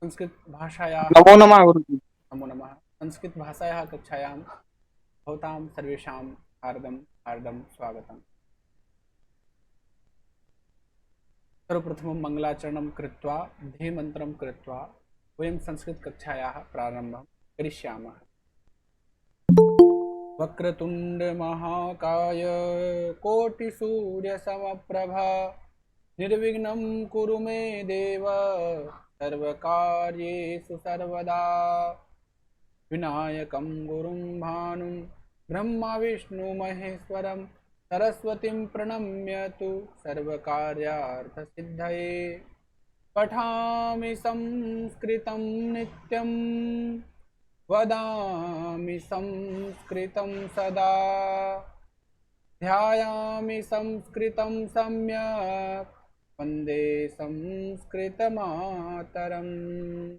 संस्कृत भाषायाः नमो नमः गुरुजी। नमो नमः। संस्कृत भाषायाः कक्षायां भवतां सर्वेषां हार्दं हार्दं स्वागतम्। सर्वप्रथमं मङ्गलाचरणं कृत्वा ध्येयमन्त्रं कृत्वा वयं संस्कृतकक्षायाः प्रारम्भं करिष्यामः। वक्रतुण्डमहाकाय कोटिसूर्यसमप्रभा निर्विघ्नं कुरु मे देव सर्वकार्येषु सर्वदा। विनायकं गुरुं भानुं ब्रह्मा विष्णु महेश्वरं सरस्वतीं प्रणम्य तु सर्वकार्यार्थसिद्धये। पठामि संस्कृतं नित्यं वदामि संस्कृतं सदा ध्यायामि संस्कृतं सम्यक् वन्दे संस्कृतमातरम्।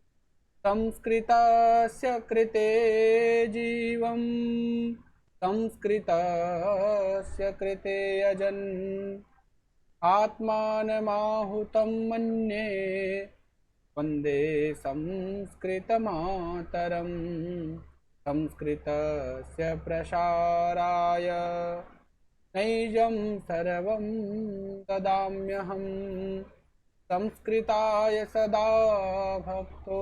संस्कृतस्य कृते जीवं संस्कृतस्य कृते अजन् आत्मानमाहुतं मन्ये वन्दे संस्कृतमातरम्। संस्कृतस्य प्रसाराय नैजं सर्वं ददाम्यहम्। संस्कृताय सदा भक्तो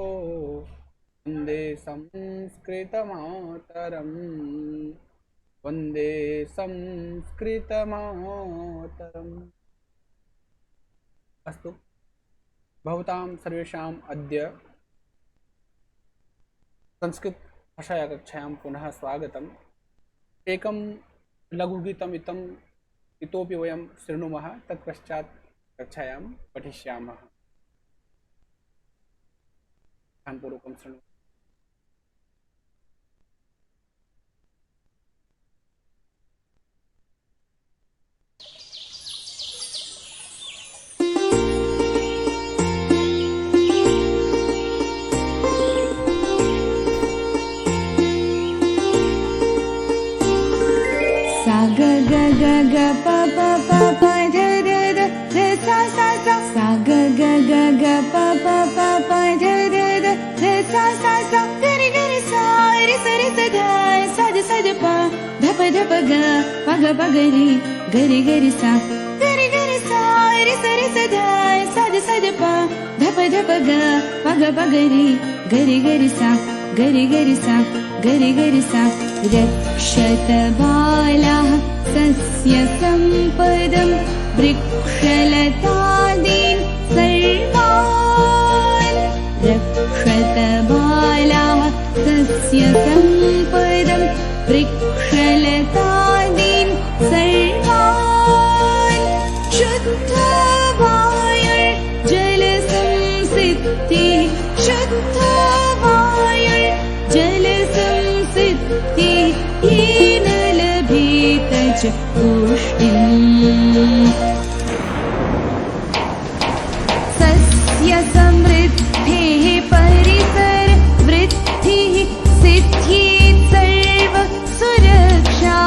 वन्दे संस्कृतमातरम्। वन्दे संस्कृतमातरम्। अस्तु, भवतां सर्वेषाम् अद्य संस्कृतभाषायाः कक्षायां पुनः स्वागतम्। एकं लघुगीतम् इतोपि वयं शृणुमः, तत्पश्चात् कक्षायां पठिष्यामः। ध्यानपूर्वकं शृणु। सा ग ग ग ग प प प प ध ध ध ध सा सा सा सा ग ग ग ग प प प प ध ध ध ध सा सा सा ग रि ग रि सा रि स रि स ध सा ध प ध प ग प ग रि ग रि सा ग रि सा रि स ध सा ध प ध प ग प ग रि ग रि सा ग रि सा ग रि सा रक्षतबालाः सस्य सम्पदं वृक्षलतादीन् सर्वान्। रक्षतबालाः सस्य सम्पदं वृक्षलतादीन् सर्वान्। शुद्धवायुर्जलसंसिद्धिः शुद्धवायुर्जलसंसिद्धिः येन लभेत च पुष्टिम्। सस्य समृद्धेः परिसरवृद्धिः सिद्ध्येत् सर्वसुरक्षा।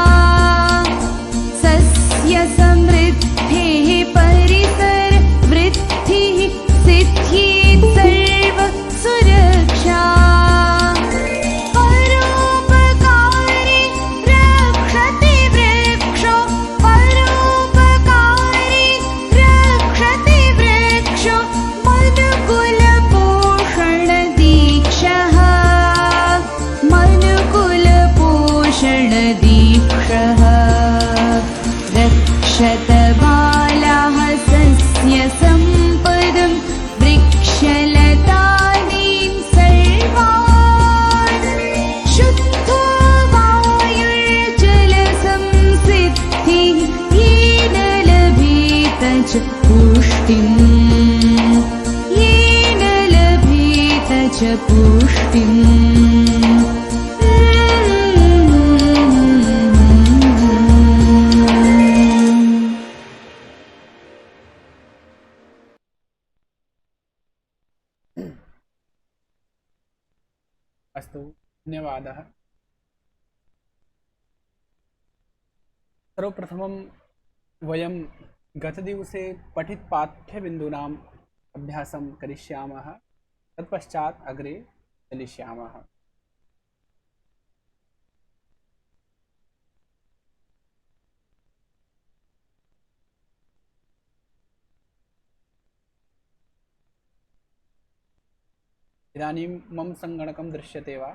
सस्य समृद्धेः परिसरवृद्धिः सिद्ध्येत् सर्वसुरक्षा। परोपकारी रक्षति वृक्षो परोपकारी रक्षति वृक्षो मनुकुलपोषणदीक्षः मनुकुलपोषणदीक्षः। रक्षतबालाः सस्य सम्पदं वृक्षलतादीन् सर्वान्। शुद्धवायुर्जलसंसिद्धिः येन लभेत च पुष्टिम् येन लभेत च पुष्टिम्। अस्तु, धन्यवादः। सर्वप्रथमं वयं गतदिवसे पठितपाठ्यबिन्दूनाम् अभ्यासं करिष्यामः। तत्पश्चात् अग्रे चलिष्यामः। इदानीं मम सङ्गणकं दृश्यते वा?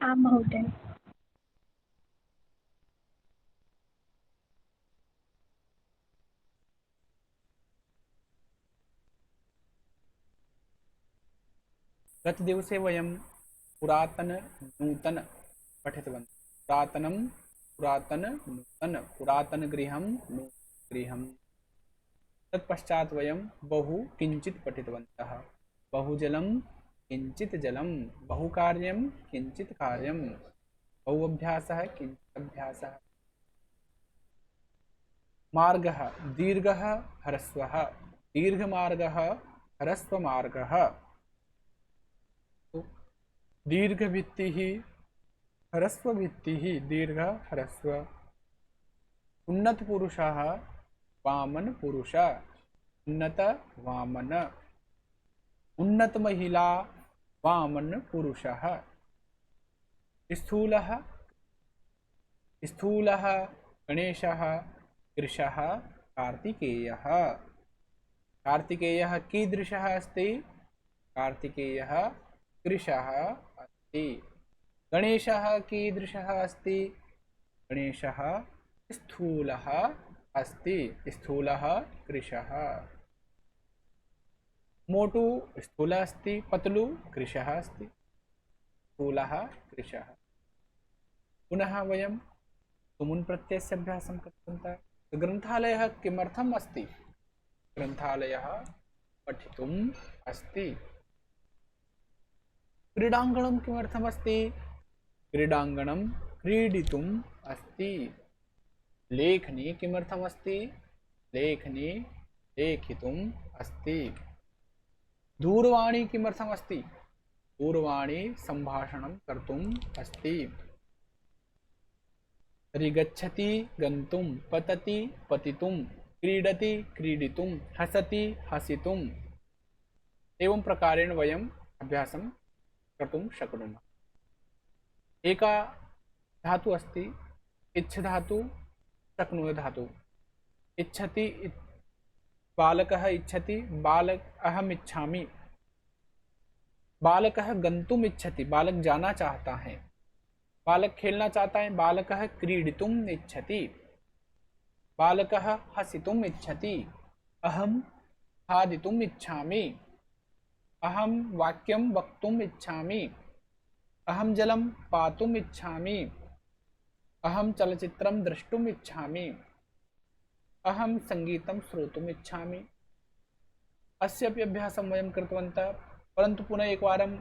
आं महोदय। गतदिवसे वयं पुरातन नूतन पठितवन्तः। पुरातनं पुरातन नूतन, पुरातनगृहं नूतनगृहं। तत्पश्चात् वयं बहु किञ्चित् पठितवन्तः। बहुजलं किञ्चित् जलं, बहुकार्यं किञ्चित् कार्यं, बहु अभ्यासः किञ्चित् अभ्यासः। मार्गः दीर्घः ह्रस्वः, दीर्घमार्गः ह्रस्वमार्गः। दीर्घभित्तिः ह्रस्वभित्तिः, दीर्घ ह्रस्व। उन्नतपुरुषः वामनपुरुष, उन्नत वामन। उन्नतमहिला वामनपुरुषः। स्थूलः स्थूलः गणेशः, कृशः कार्तिकेयः। कार्तिकेयः कीदृशः अस्ति? कार्तिकेयः कृशः अस्ति। गणेशः कीदृशः अस्ति? गणेशः स्थूलः अस्ति, स्थूलः कृशः। मोटू स्थूलः अस्ति, पतलू कृशः अस्ति, स्थूलः कृशः। पुनः वयं तुमुन् प्रत्ययस्य अभ्यासं कृतवन्तः। ग्रन्थालयः किमर्थम् अस्ति? ग्रन्थालयः पठितुम् अस्ति। क्रीडाङ्गणं किमर्थमस्ति? क्रीडाङ्गणं क्रीडितुम् अस्ति। लेखनी किमर्थमस्ति? लेखनी लेखितुम् अस्ति। दूरवाणी किमर्थमस्ति? दूरवाणी सम्भाषणं कर्तुम् अस्ति। तर्हि गच्छति गन्तुं, पतति पतितुं, क्रीडति क्रीडितुं, हसति हसितुम्। एवं प्रकारेण वयम् अभ्यासं कर्तुं शक्नुमः। एका धातु अस्ति, इच्छ धातु, शक्नुय धातु। इच्छति बालकः इच्छति, बालक अहम इच्छामि। बालकः गन्तुम् इच्छति, बालक जाना चाहता है। बालक खेलना चाहता है, बालकः क्रीडितुम् इच्छति। बालकः हसितुम् इच्छति। अहं खादितुम् इच्छामि। अहं वाक्यं वक्तुम् इच्छामि। अहं जलं पातुम् इच्छामि। अहं चलचित्रं द्रष्टुम् इच्छामि। अहं सङ्गीतं श्रोतुम् इच्छामि। अस्यापि अभ्यासं वयं कृतवन्तः, परन्तु पुनः एकवारम्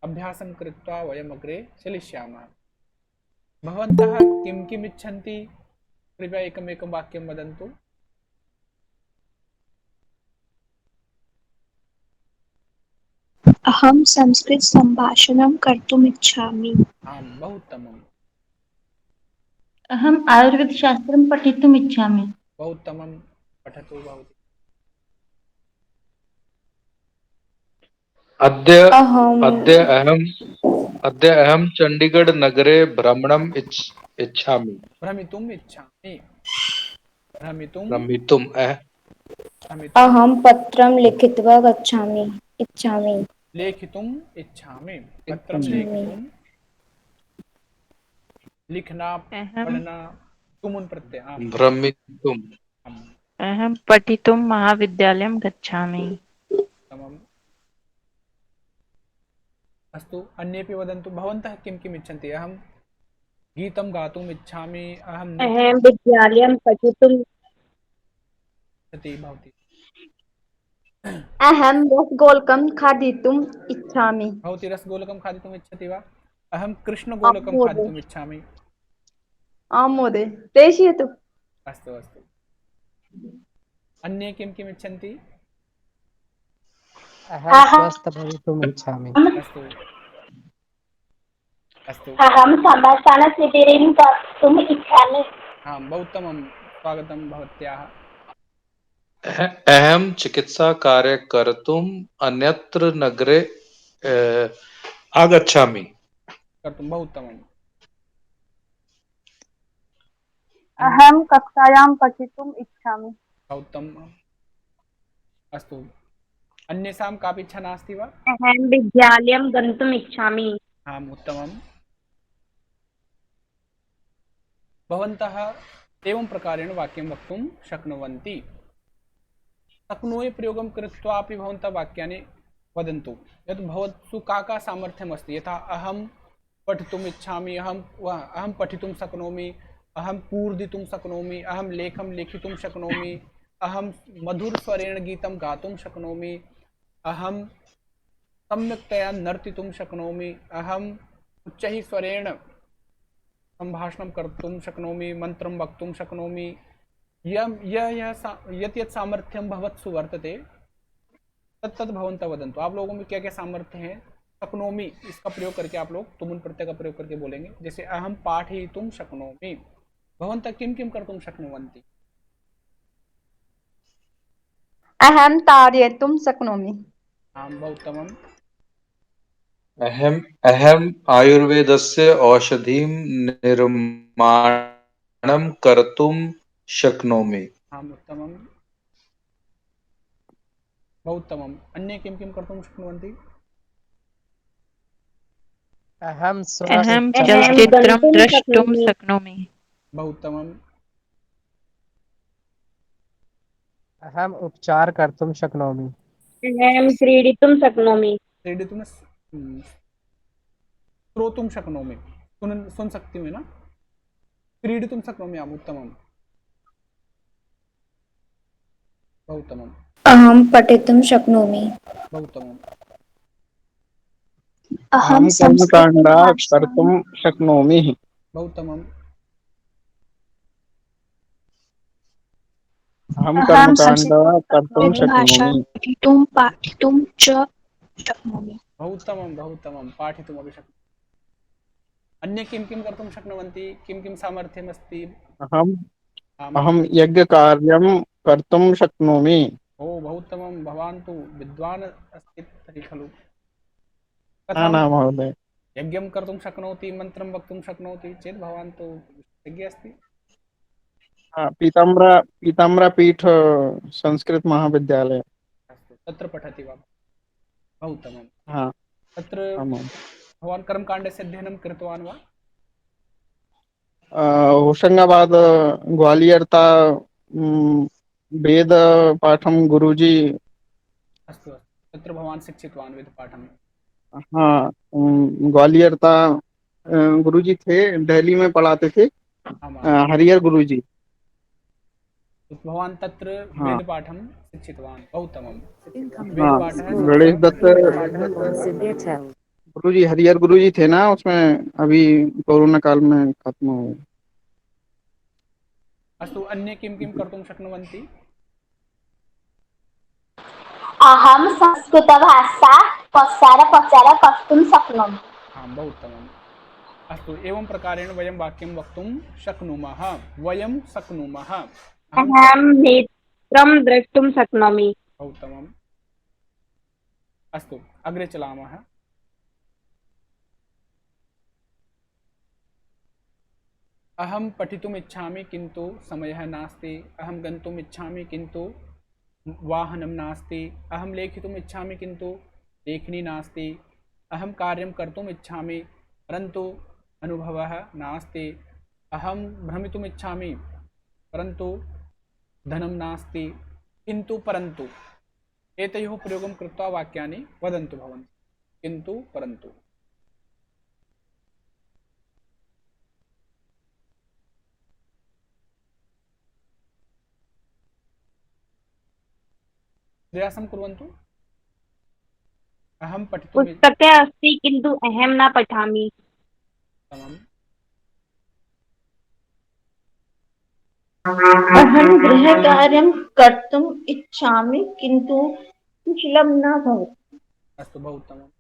अभ्यासं कृत्वा वयम् अग्रे चलिष्यामः। भवन्तः किं किम् इच्छन्ति? कृपया एकमेकं वाक्यं वदन्तु। अहं संस्कृत सम्भाषणं कर्तुम् इच्छामि। आं, बहु उत्तमम्। अहम् आयुर्वेदशास्त्रं पठितुम् इच्छामि। बहु उत्तमं, पठतु भवती। अद्य अहम् अद्य अहं चण्डीगढ नगरे भ्रमणम् इच्छामि। भ्रमितुम् इच्छामि। भ्रमितुम् भ्रमितुम् भ्रमितुम् अहं पत्रं लिखित्वा इच्छामि। लेखितुम् इच्छामि। पत्रं लेखितुं, लिखना, पढ़ना, तुमुन् प्रत्यय। आम्, भ्रमितुम् आम्, अहं पठितुं महाविद्यालयं गच्छामि। उत्तमम्। अस्तु, अन्येपि वदन्तु। भवन्तः किं किम् इच्छन्ति? अहं गीतं गातुम् इच्छामि। अहं अहं विद्यालयं पठितुम् इच्छति भवती। अहं रसगोलकं खादितुम् इच्छामि। भवती रसगोलकं खादितुम् इच्छति वा? अहं कृष्णगोलकं खादितुम् इच्छामि। आं महोदय, प्रेषयतु। अस्तु अस्तु। अन्ये किं किम् इच्छन्ति? अहं स्वस्थ भवितुम् इच्छामि। अस्तु अस्तु। अहं सम्भाषणशिबिरं कर्तुम् इच्छामि। आं, बहु उत्तमं, स्वागतं भवत्याः। अहम चिकित्सा कार्य कर्तुम् अन्यत्र नगरे आगच्छामि। कर्तुं बहु उत्तमम्। अहं कक्षायां पठितुम् इच्छामि। बहु उत्तमम्। अस्तु, अन्येषां कापि इच्छा नास्ति वा? अहं विद्यालयं गन्तुम् इच्छामि। आम्, उत्तमम्। भवन्तः एवं प्रकारेण वाक्यं वक्तुं शक्नुवन्ति। शक्नोति प्रयोगं कृत्वापि भवन्तः वाक्यानि वदन्तु यत् भवत्सु का सामर्थ्यमस्ति। यथा अहं पठितुम् इच्छामि, अहं पठितुं शक्नोमि, अहं कूर्दितुं शक्नोमि, अहं लेखं लेखितुं शक्नोमि, अहं मधुरस्वरेण गीतं गातुं शक्नोमि, अहं सम्यक्तया नर्तितुं शक्नोमि, अहम् उच्चैः स्वरेण सम्भाषणं कर्तुं शक्नोमि, मन्त्रं वक्तुं शक्नोमि। यत् यत् सामर्थ्यं भवत्सु वर्तते तत् भवन्तः वदन्तु। आप लोगों में क्या क्या सामर्थ्य है? शक्नोमि इसका प्रयोग करके आप लोग तुमुन् प्रत्यय का प्रयोग करके बोलेंगे। जैसे अहं पाठयितुं शक्नोमि, भवन्तः किं किं कर्तुं शक्नुवन्ति? अहं ताडयितुं शक्नोमि। आं, बहु उत्तमम्। अहम् आयुर्वेदस्य औषधिं निर्माणं कर्तुं शक्नोमि। आम्, उत्तमम्, बहु उत्तमम्। अन्ये किं किं कर्तुं शक्नुवन्ति? अहं अहं अहं चलचित्रं गन्तुं द्रष्टुं शक्नोमि। शक्नोमि। बहु उत्तमम्। अहम् उपचार कर्तुं शक्नोमि। अहं क्रीडितुं शक्नोमि। क्रीडितुं श्रोतुं शक्नोमि, सुन सकती हूँ ना? क्रीडितुं शक्नोमि। आम्, उत्तमम्, बहु उत्तमम्, अहं पठितुं शक्नोमि। बहु उत्तमम्। अहं अहं कर्मकाण्ड संस्कृतभाषां कर्तुं शक्नोमि। बहु उत्तमम्। अहं अहं कर्मकाण्ड कर्तुं संस्कृतभाषां शक्नोमि। पठितुं पाठितुं च शक्नोमि। बहु उत्तमं, बहु उत्तमं। पाठितुमपि शक्नोमि। अन्ये किं किं कर्तुं शक्नुवन्ति? किं किं सामर्थ्यमस्ति? अहम् आम्, अहं यज्ञकार्यं कर्तुं शक्नोमि। ओ, बहु उत्तमं। भवान् तु विद्वान् अस्ति तर्हि खलु? न कथं न महोदय। यज्ञं कर्तुं शक्नोति, मन्त्रं वक्तुं शक्नोति चेत् भवान् तु यज्ञ अस्ति। पीताम्बरपीठ संस्कृत महाविद्यालय। अस्तु, तत्र पठति वा? बहु उत्तमं। हाँ। तत्र आमां। भवान् कर्मकाण्डस्य अध्ययनं कृतवान् वा? होशंगाबाद ग्वालियरता वेद पाठं गुरुजी। अस्तु, अस्तु, तत्र भवान् शिक्षितवान् वेदपाठं। हाँ, ग्वालियरता गुरुजी थे, दिल्ली में पढ़ाते थे। आम्, आम्। हरिहर गुरुजी। भवान् तत्र हाँ वेदपाठं शिक्षितवान्, बहु उत्तमं। हाँ। वेदपाठः गणेश शिक्षणं दत्त गुरुजी, हरिहर गुरुजी थे ना उसमें, अभी कोरोना काल में खत्म हो गए। अस्तु, अन्ये किं किं कर्तुं शक्नुवन्ति? अहं संस्कृतभाषा प्रचार कर्तुं शक्नोमि। आं, बहु उत्तमम्। अस्तु, एवं प्रकारेण वयं वाक्यं वक्तुं शक्नुमः। वयं शक्नुमः। अहं नेत्रं द्रष्टुं शक्नोमि। बहु उत्तमम्। अस्तु, अग्रे चलामः। अहं पठितुम् इच्छामि किन्तु समयः नास्ति। अहं गन्तुम् इच्छामि किन्तु वाहनं नास्ति। अहं लेखितुम् इच्छामि किन्तु लेखनी नास्ति। अहं कार्यं कर्तुम् इच्छामि परन्तु अनुभवः नास्ति। अहं भ्रमितुम् इच्छामि परन्तु धनं नास्ति। किन्तु परन्तु एतयोः प्रयोगं कृत्वा वाक्यानि वदन्तु भवन्तः। किन्तु परन्तु। प्रयासं कुर्वन्तु। अहं पठितुम् पुस्तके अस्ति किन्तु अहं न पठामि। अहं गृहकार्यं कर्तुम् इच्छामि किन्तु कुशलं न भवति। अस्तु, बहु उत्तमम्।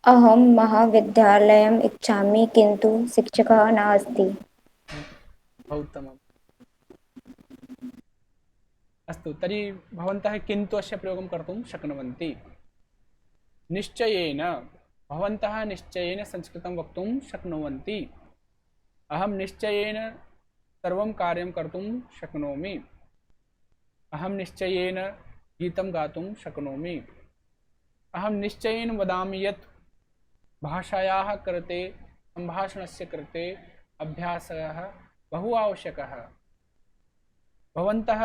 अहं महाविद्यालयम् इच्छामि किन्तु शिक्षकः नास्ति। बहु उत्तमम्। अस्तु तर्हि भवन्तः किन्तु अस्य प्रयोगं कर्तुं शक्नुवन्ति। निश्चयेन भवन्तः निश्चयेन संस्कृतं वक्तुं शक्नुवन्ति। अहं निश्चयेन सर्वं कार्यं कर्तुं शक्नोमि। अहं निश्चयेन गीतं गातुं शक्नोमि। अहं निश्चयेन वदामि यत् भाषायाः कृते सम्भाषणस्य कृते अभ्यासः बहु आवश्यकः। भवन्तः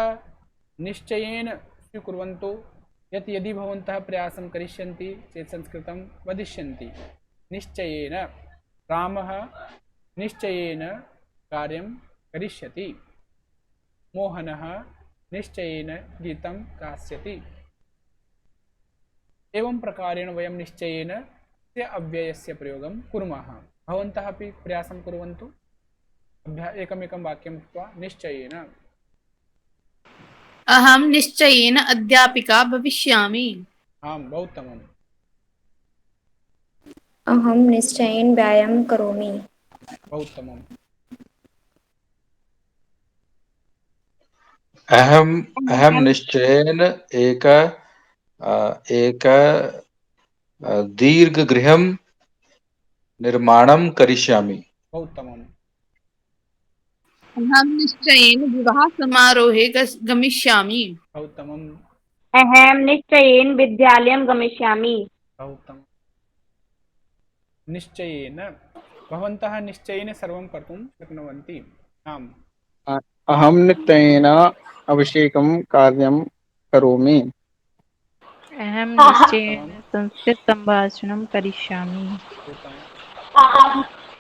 निश्चयेन स्वीकुर्वन्तु यत् यदि भवन्तः प्रयासं करिष्यन्ति चेत् संस्कृतं वदिष्यन्ति। निश्चयेन रामः निश्चयेन कार्यं करिष्यति। मोहनः निश्चयेन गीतं गास्यति। एवं प्रकारेण वयं निश्चयेन से अव्ययस्य प्रयोगं कुर्मः। भवन्तः अपि प्रयासं कुर्वन्तु। एकमेकं वाक्यं उक्त्वा निश्चयेन। अहं निश्चयेन अध्यापिका भविष्यामि। आम्, बहु उत्तमम्। अहं निश्चयेन व्यायामं करोमि। बहु उत्तमम्। अहं निश्चयेन एक दीर्घगृहं निर्माणं करिष्यामि। बहु उत्तमम्। अहं निश्चयेन विवाहसमारोहे गमिष्यामि। बहु उत्तमम्। अहं निश्चयेन विद्यालयं गमिष्यामि। बहु उत्तमम्। निश्चयेन भवन्तः निश्चयेन सर्वं कर्तुं शक्नुवन्ति। आम्। अहं निश्चयेन अभिषेकं कार्यं करोमि। अहं निश्चयेन संस्कृतसम्भाषणं करिष्यामि।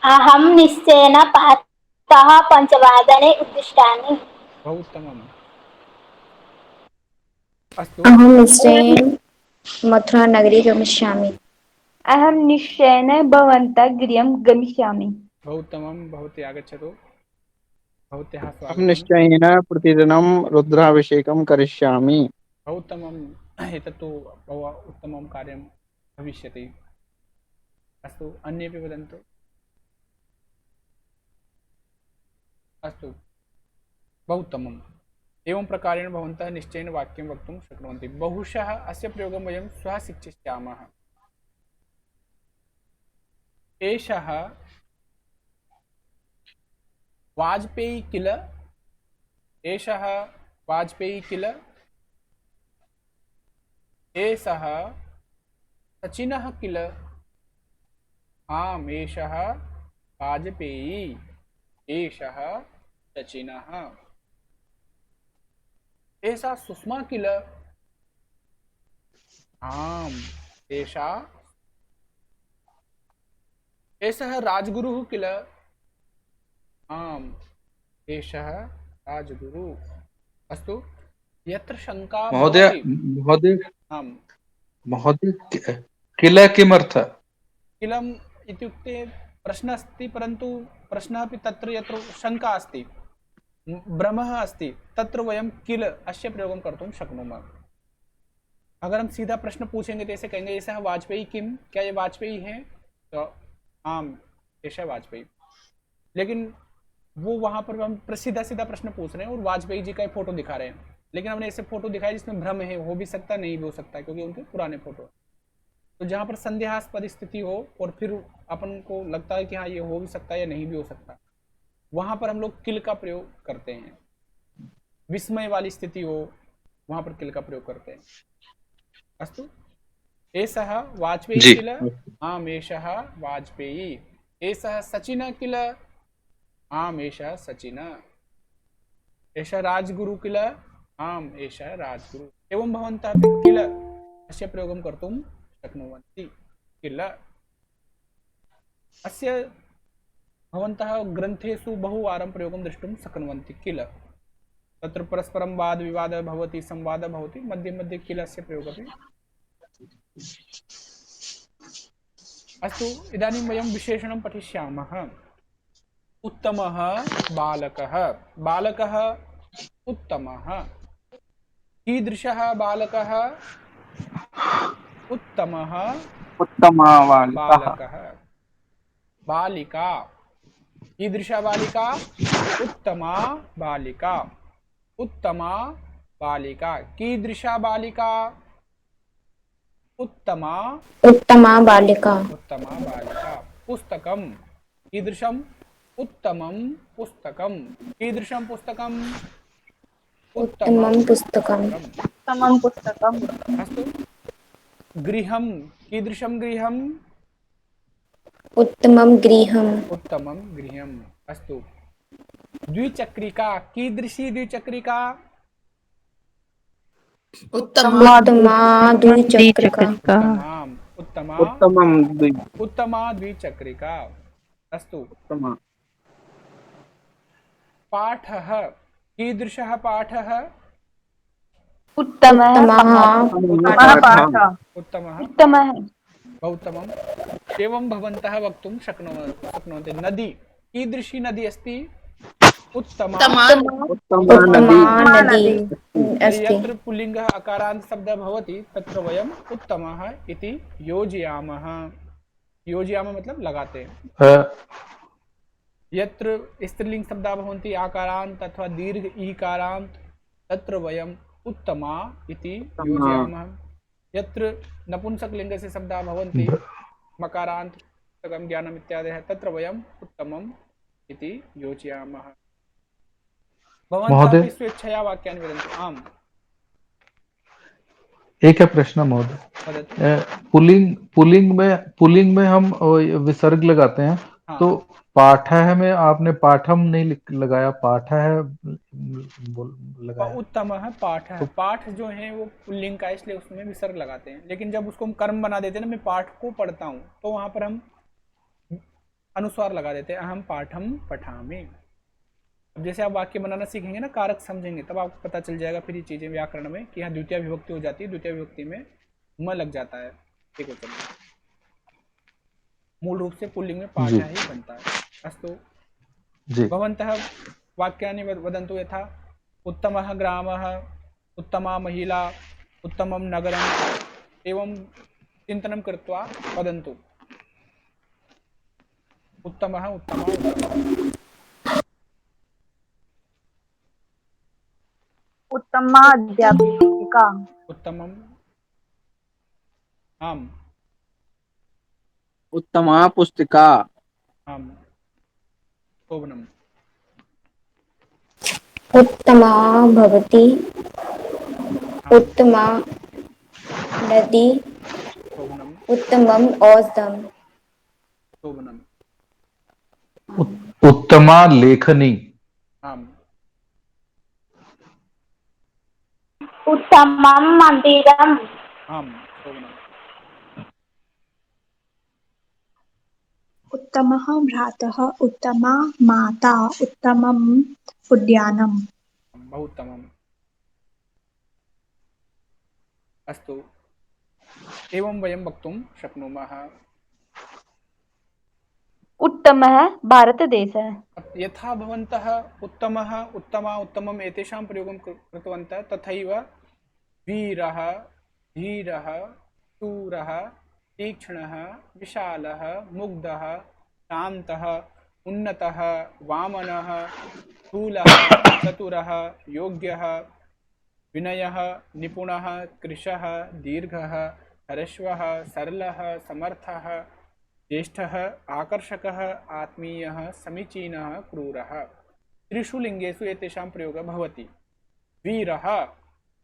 अहं निश्चयेन प्रातः 5 उत्तिष्ठामि। बहु उत्तमम्। अस्तु। अहं निश्चयेन मथुरानगरी गमिष्यामि। अहं निश्चयेन भवन्तः गृहं गमिष्यामि। बहु उत्तमं। भवती आगच्छतु। भवत्याः अहं स्वागतम्। निश्चयेन प्रतिदिनं रुद्राभिषेकं करिष्यामि। बहु उत्तमम्। एतत्तु बहु उत्तमं कार्यं भविष्यति। अस्तु, अन्येपि वदन्तु। अस्तु, बहु उत्तमम्। एवं प्रकारेण भवन्तः निश्चयेन वाक्यं वक्तुं शक्नुवन्ति। बहुशः अस्य प्रयोगं वयं श्वः शिक्षिष्यामः। एषः वाजपेयी किल? एषः वाजपेयी किल? एषः सचिनः किल? आम्, एषः वाजपेयी। एषः सचिनः। एषा सुषमा किल? आम्, एषा। एषः राजगुरुः किल? आम्, एषः राजगुरुः। अस्तु, यत्र शङ्का महोदय भवति। आम्। महोदय किल किमर्थः? किलम् इत्युक्ते प्रश्नः अस्ति, परन्तु प्रश्नः अपि तत्र यत्र शङ्का अस्ति, भ्रमः अस्ति, तत्र वयं किल अस्य प्रयोगं कर्तुं शक्नुमः। अगर हम सीधा प्रश्न पूछेंगे तो ऐसे कहेंगे ऐसा है वाजपेयी किम, क्या ये वाजपेयी है? तो आम, ऐसा वाजपेयी। लेकिन वो वहाँ पर हम सीधा सीधा प्रश्न पूछ रहे हैं और वाजपेयी जी का फोटो दिखा रहे हैं, लेकिन हमने ऐसे फोटो दिखाया जिसमें भ्रम है, हो भी सकता नहीं भी हो सकता, क्योंकि उनके पुराने फोटो। तो जहाँ पर संदेहास्पद स्थिति हो और फिर अपन को लगता है कि हाँ ये हो भी सकता है या नहीं भी हो सकता, वहाँ पर हम लोग किल का प्रयोग करते हैं। विस्मय वाली स्थिति हो वहाँ पर किल का प्रयोग करते हैं। अस्तु, एषः वाजपेयी किल? आम्, एषः वाजपेयी। एषः सचिन किल? आम्, एषः सचिन। एषः राजगुरु किल? आम्, एषः राजगुरु। एवं भवन्तः किल अस्य प्रयोगं कर्तुं शक्नुवन्ति। किल अस्य भवन्तः ग्रन्थेषु बहुवारं प्रयोगं द्रष्टुं शक्नुवन्ति। किल तत्र परस्परं वादविवादः भवति, संवादः भवति, मध्ये मध्ये किल अस्य प्रयोगः। अस्तु, इदानीं वयं विशेषणं पठिष्यामः। उत्तमः बालकः। बालकः उत्तमः। कीदृशः बालकः? उत्तमः बालकः। बालिका। कीदृशा बालिका? उत्तमा बालिका। उत्तमा बालिका कीदृशा बालिका उत्तमा उत्तमा बालिका उत्तमा बालिका पुस्तकं कीदृशम् उत्तमं पुस्तकं कीदृशं पुस्तकं उत्तमं पुस्तकम् उत्तमं पुस्तकम् अस्तु गृहं कीदृशं गृहम् उत्तमं गृहम् उत्तमं गृहम् अस्तु द्विचक्रिका कीदृशी द्विचक्रिका उत्तमा उत्तमा द्विचक्रिका उत्तमाम् उत्तमा उत्तमं उत्तमा द्विचक्रिका अस्तु उत्तमा पाठः कीदृशः पाठः उत्तमः पाठः उत्तमः उत्तमः बहु उत्तमम् एवं भवन्तः वक्तुं शक्नुवन्ति नदी कीदृशी नदी अस्ति उत्तमा उत्तमा नदी अस्ति यत्र पुल्लिङ्गः अकारान्त शब्दः भवति तत्र वयम् उत्तमः इति योजयामः योजयामः मतलब लगाते हैं यत्र स्त्रीलिंग शब्दाः भवन्ति आकारान्त अथवा दीर्घ ईकारान्त तत्र वयम् उत्तमा इति योजयामः यत्र नपुंसकलिङ्गस्य शब्दाः भवन्ति मकारान्त पुस्तकं ज्ञानम् इत्यादयः तत्र वयम् उत्तमम् इति योजयामः भवन्तः अपि स्वेच्छया वाक्यानि वदन्तु आम् एक है प्रश्न महोदय वदतु पुल्लिंग में हम विसर्ग लगाते हैं हाँ। तो पाठः में आपने पाठम नहीं लगाया पाठः लगाया उत्तमः पाठ है पाठ जो है वो पुल्लिंग का इसलिए उसमें विसर्ग लगाते हैं लेकिन जब उसको हम कर्म बना देते हैं ना मैं पाठ को पढ़ता हूँ तो वहां पर हम अनुस्वार लगा देते हैं अहम पाठम पठामि। अब जैसे आप वाक्य बनाना सीखेंगे ना कारक समझेंगे तब आपको पता चल जाएगा फिर ये चीजें व्याकरण में कि यहाँ द्वितीय विभक्ति हो जाती है द्वितीय विभक्ति में म लग जाता है ठीक है चलिए मूल रूप से पुल्लिंग में पाठ ही बनता है। अस्तु भवन्तः वाक्यानि वदन्तु यथा उत्तमः ग्रामः उत्तमा महिला उत्तमं नगरम् एवं चिन्तनं कृत्वा वदन्तु उत्तमः उत्तमा उत्तमा अध्यापिका उत्तमम् आम् उत्तमा पुस्तिका आम् शोभनम् उत्तमा भवति उत्तमा नदी शोभनम् उत्तमम् औषधम् शोभनम् उत्तमा लेखनी आम् उत्तमं मन्दिरम् आम् शोभनम् उत्तमः भ्रातः उत्तमा माता उत्तमम् उद्यानम् बहु उत्तमम् अस्तु एवं वयं वक्तुं शक्नुमः उत्तमः भारतदेशः यथा भवन्तः उत्तमः उत्तमा उत्तमम् एतेषां प्रयोगं कृतवन्तः तथैव वीरः धीरः शूरः तीक्ष्णः विशालः मुग्धः शान्तः उन्नतः वामनः स्थूलः चतुरः योग्यः विनयः निपुणः कृशः दीर्घः ह्रस्वः सरलः समर्थः ज्येष्ठः आकर्षकः आत्मीयः समीचीनः क्रूरः त्रिषु लिङ्गेषु एतेषां प्रयोगः भवति। वीरः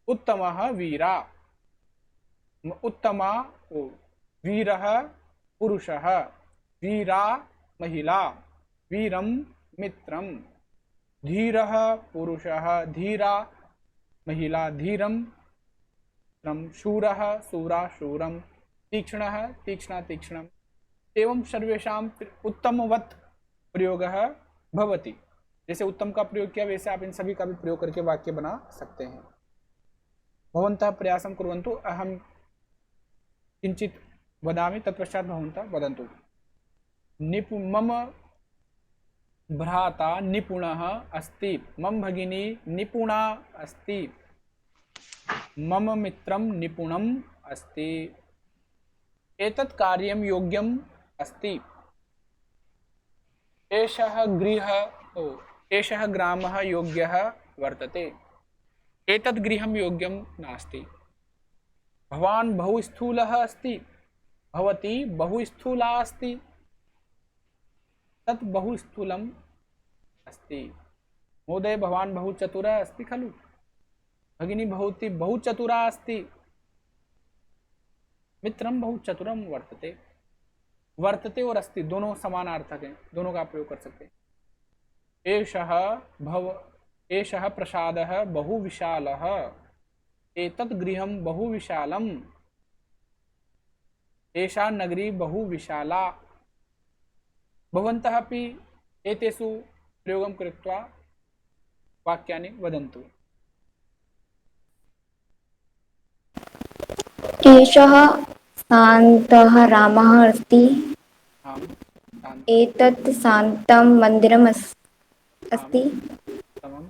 उत्तमः वीरा उत्तमा वीरः पुरुषः वीरा महिला वीरं मित्रं धीरः पुरुषः धीरा महिला धीरं शूरः शूरा शूरं तीक्ष्णः तीक्ष्णा तीक्ष्णम् एवं सर्वेषां उत्तमवत् प्रयोगः भवति। जैसे उत्तम का प्रयोग किया वैसे आप इन सभी का भी प्रयोग करके वाक्य बना सकते हैं। भवन्तः प्रयासं कुर्वन्तु अहं किञ्चित् वदामि तत्पश्चात् भवन्तः वदन्तु। मम भ्राता निपुणः अस्ति मम भगिनी निपुणा अस्ति मम मित्रं निपुणम् अस्ति एतत् कार्यं योग्यम् अस्ति एषः गृहः एषः ग्रामः योग्यः वर्तते एतद् गृहं योग्यं नास्ति। भवान् बहु स्थूलः अस्ति, भवती बहु स्थूला अस्ति, तत् बहु स्थूलम् अस्ति। महोदय भवान् बहु चतुरः अस्ति खलु, भगिनी भवती बहु चतुरा अस्ति, मित्रं बहु चतुरं वर्तते। वर्तते और अस्ति दोनों समानार्थक हैं, दोनों का प्रयोग कर सकते हैं। एषः प्रसादः बहु विशालः, एतत् गृहं बहु विशालम्, एषा नगरी बहु विशाला। भवन्तः अपि एतेषु प्रयोगं कृत्वा वाक्यानि वदन्तु। एषः शान्तः रामः अस्ति। आम्, शान्तं, एतत् शान्तं मन्दिरम् अस्ति। उत्तमम्,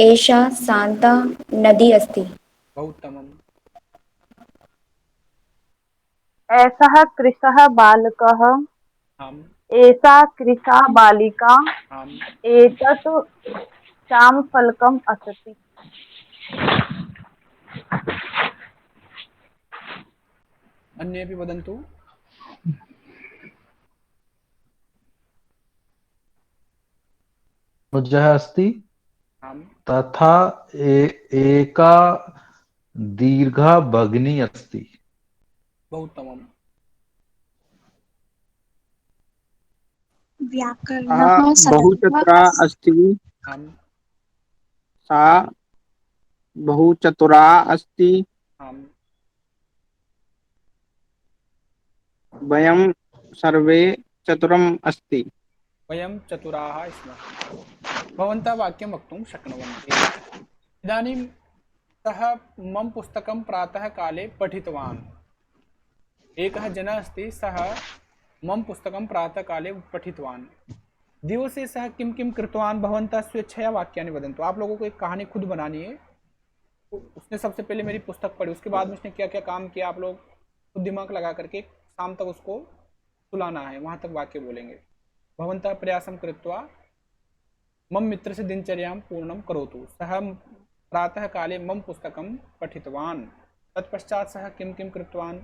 एषा शान्ता नदी अस्ति। बहु उत्तमम्। एषः कृशः बालकः, आम्, एषा कृशा बालिका, आम्, एतत् श्यामफलकम् अस्ति। अन्येऽपि वदन्तु। अनुजः अस्ति आम्, तथा एका दीर्घा भगिनी अस्ति। बहु उत्तमम्। व्याकरणः बहुचतुरा अस्ति। आम्, सा बहुचतुरा अस्ति। आम्, वयं सर्वे चतुरम् अस्ति। वयं चतुराः स्मः। भवन्तः वाक्यं वक्तुं शक्नुवन्ति। इदानीं सः मम पुस्तकं प्रातःकाले पठितवान्। एकः जनः अस्ति, सः मम पुस्तकं प्रातःकाले पठितवान्। दिवसे सः किं किं कृतवान्, भवन्तः स्वेच्छया वाक्यानि वदन्तु। आप लोगों को एक कहानी खुद बनानी है। उसने सबसे पहले मेरी पुस्तक पढ़ी, उसके बाद में उसने क्या क्या काम किया, आप लोग खुद दिमाग लगा करके शाम तक उसको सुलाना है, वहां तक वाक्य बोलेंगे। भवन्तः प्रयासं कृत्वा मम मित्रस्य दिनचर्यां पूर्णं करोतु। सः प्रातःकाले मम पुस्तकं पठितवान्। तत्पश्चात् सः किं किं कृतवान्,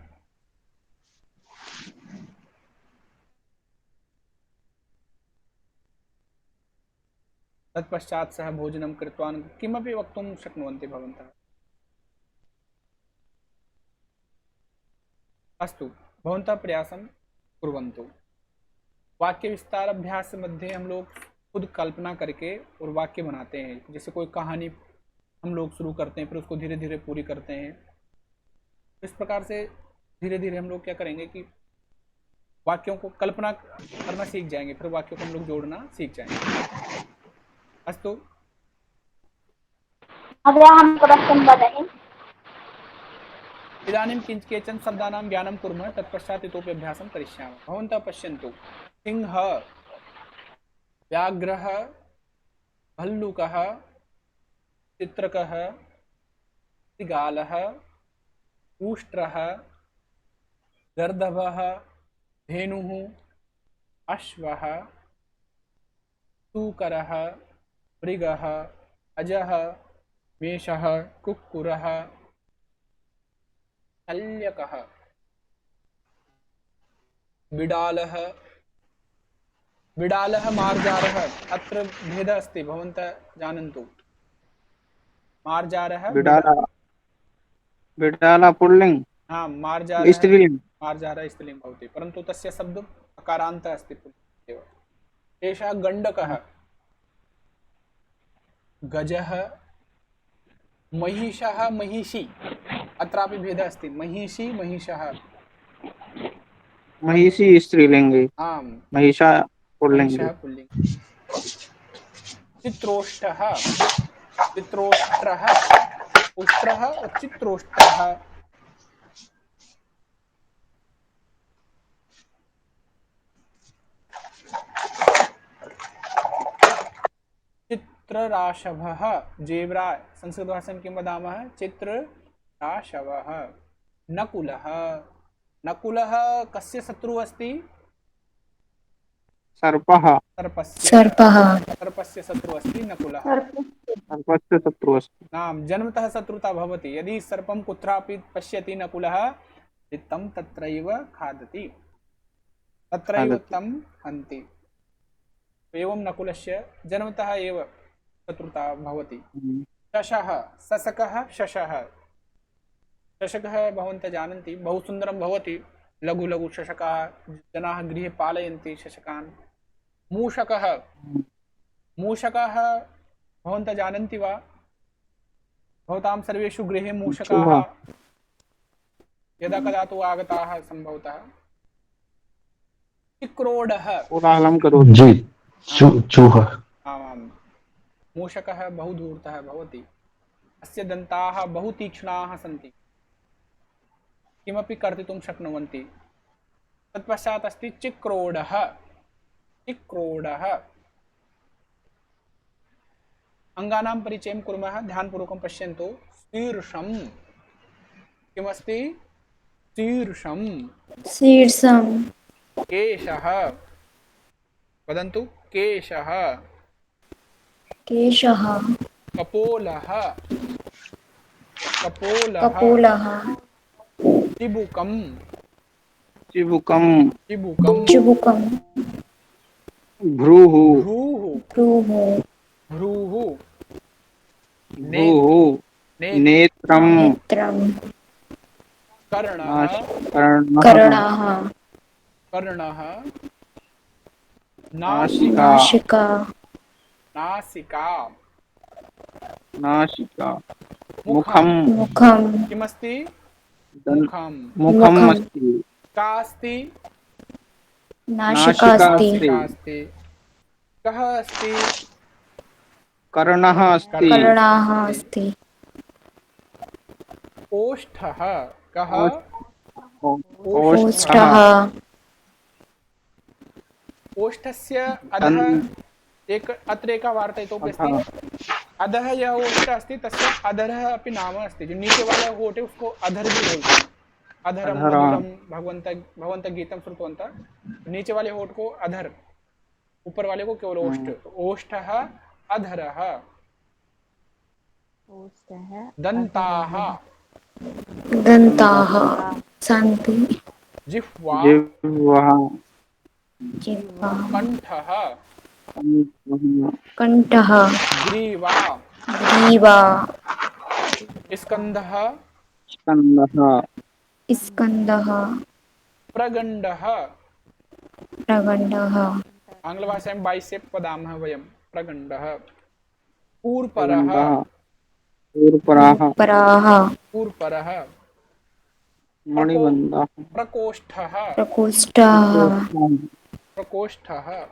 तत्पश्चात् सः भोजनं कृतवान्, किमपि वक्तुं शक्नुवन्ति भवन्तः। अस्तु, भवन्तः प्रयासं कुर्वन्तु। वाक्य विस्तार अभ्यास मध्ये हम लोग खुद कल्पना करके और वाक्य बनाते हैं। जैसे कोई कहानी हम लोग शुरू करते हैं, फिर उसको धीरे धीरे पूरी करते हैं। इस प्रकार से धीरे धीरे हम लोग क्या करेंगे कि वाक्यों को कल्पना करना सीख जाएंगे, फिर वाक्यों को हम लोग जोड़ना सीख जाएंगे। अस्तु, अहं प्रश्नं वदामि। इदानीं केचन शब्दानां ज्ञानं कुर्मः, तत्पश्चात् इतोपि अभ्यासं करिष्यामः। भवन्तः पश्यन्तु, सिंहः, व्याघ्रः, भल्लूकः, चित्रकः, मृगालः, ऊष्ट्रः, गर्दभः, धेनुः, अश्वः, सूकरः, मृगः, अजः, मेषः, कुक्कुरः, शल्यकः, बिडालः, बिडालः, मार्जारः। अत्र भेदः अस्ति, भवन्तः जानन्तु। मार्जारः, बिडाला बिडाला पुल्लिङ्ग्, हाँ, मार्जारः स्त्रीलिङ्ग्। मार्जारः स्त्रीलिङ्ग् भवति, परन्तु तस्य शब्द अकारान्तः अस्ति पुल्लिङ्ग् एव। एषः गण्डकः, गजः, महिषः, महिषी। अत्रापि भेदः अस्ति, महिषी, महिषः। महिषी स्त्रीलिङ्गे, आम्, महिषा पुल्लिङ्गे। महिषः पुल्लिङ्ग्। चित्रोष्टः, चित्रोष्ट्रः, उष्ट्रः और चित्रोष्ट्रः। चित्रराशभः, जेब्रा। संस्कृतभाषायां किं वदामः, चित्रराशवः। नकुलः, नकुलः कस्य शत्रुः अस्ति, सर्पः, सर्पस्य। सर्पः, सर्पस्य शत्रुः अस्ति नकुलः। सर्पस्य शत्रु अस्ति। नाम जन्मतः शत्रुता भवति। यदि सर्पं कुत्रापि पश्यति नकुलः तं तत्रैव खादति, तत्रैव खादति। तं हन्ति। एवं नकुलस्य जन्मतः एव शत्रुता भवति। शशः शशकः शशः शशकः भवन्तः जानन्ति बहु सुन्दरं भवति। लघु लघु शशकाः जनाः गृहे पालयन्ति शशकान्। मूषकः मूषकः भवन्तः जानन्ति वा? भवतां सर्वेषु गृहे मूषकाः यदा कदा तु आगताः सम्भवतः। चिक्रोडः कोलाहलं करोति। जी, चूहा। आमां मूषकः बहु धूर्तः भवति। अस्य दन्ताः बहु तीक्ष्णाः सन्ति, किमपि कर्तितुं शक्नुवन्ति। तत्पश्चात् अस्ति चिक्रोडः। चिक्रोडः अङ्गानां परिचयं कुर्मः, ध्यानपूर्वकं पश्यन्तु। शीर्षं किमस्ति? शीर्षं शीर्षं केशः। वदन्तु केशः। केशः कपोलः कपोलः कपोलः चिबुकं चिबुकं चिबुकं चिबुकं भ्रूः भ्रूः भ्रूः भ्रूः भ्रूः नेत्रं नेत्रं कर्णः कर्णः कर्णः कर्णः नासिका नासिका नासिका नासिका मुखं मुखं किमस्ति? दन्- मुखं मुखम् मुखम् अस्ति का अस्ति? नासिका अस्ति का अस्ति? कः अस्ति? कर्णः अस्ति कर्णाः अस्ति ओष्ठः कः? ओष्ठः ओष्ठस्य अधः अत्र एका वार्ता इतोपि अस्ति। अधः यह ओष्ठ अस्ति तस्य अधरः अपि नाम अस्ति। जो नीचे वाला होठ है उसको अधर भी बोलते हैं। अधरम मधुरम भगवंत गीतम श्रुतवन्तः। नीचे वाले होठ को अधर, ऊपर वाले को केवल ओष्ठ। ओष्ठः अधरः। दन्ताः दन्ताः सन्ति जिह्वा जिह्वा जिह्वा कण्ठः कण्ठः ग्रीवा ग्रीवा स्कन्धः स्कन्दः स्कन्दः प्रगण्डः। प्रगण्डः आङ्ग्लभाषायां बाइसेप् वदामः वयं। प्रगण्डः ऊर्परः ऊर्पराः पराः ऊर्परः मणिबन्धः प्रकोष्ठः प्रकोष्ठः प्रकोष्ठः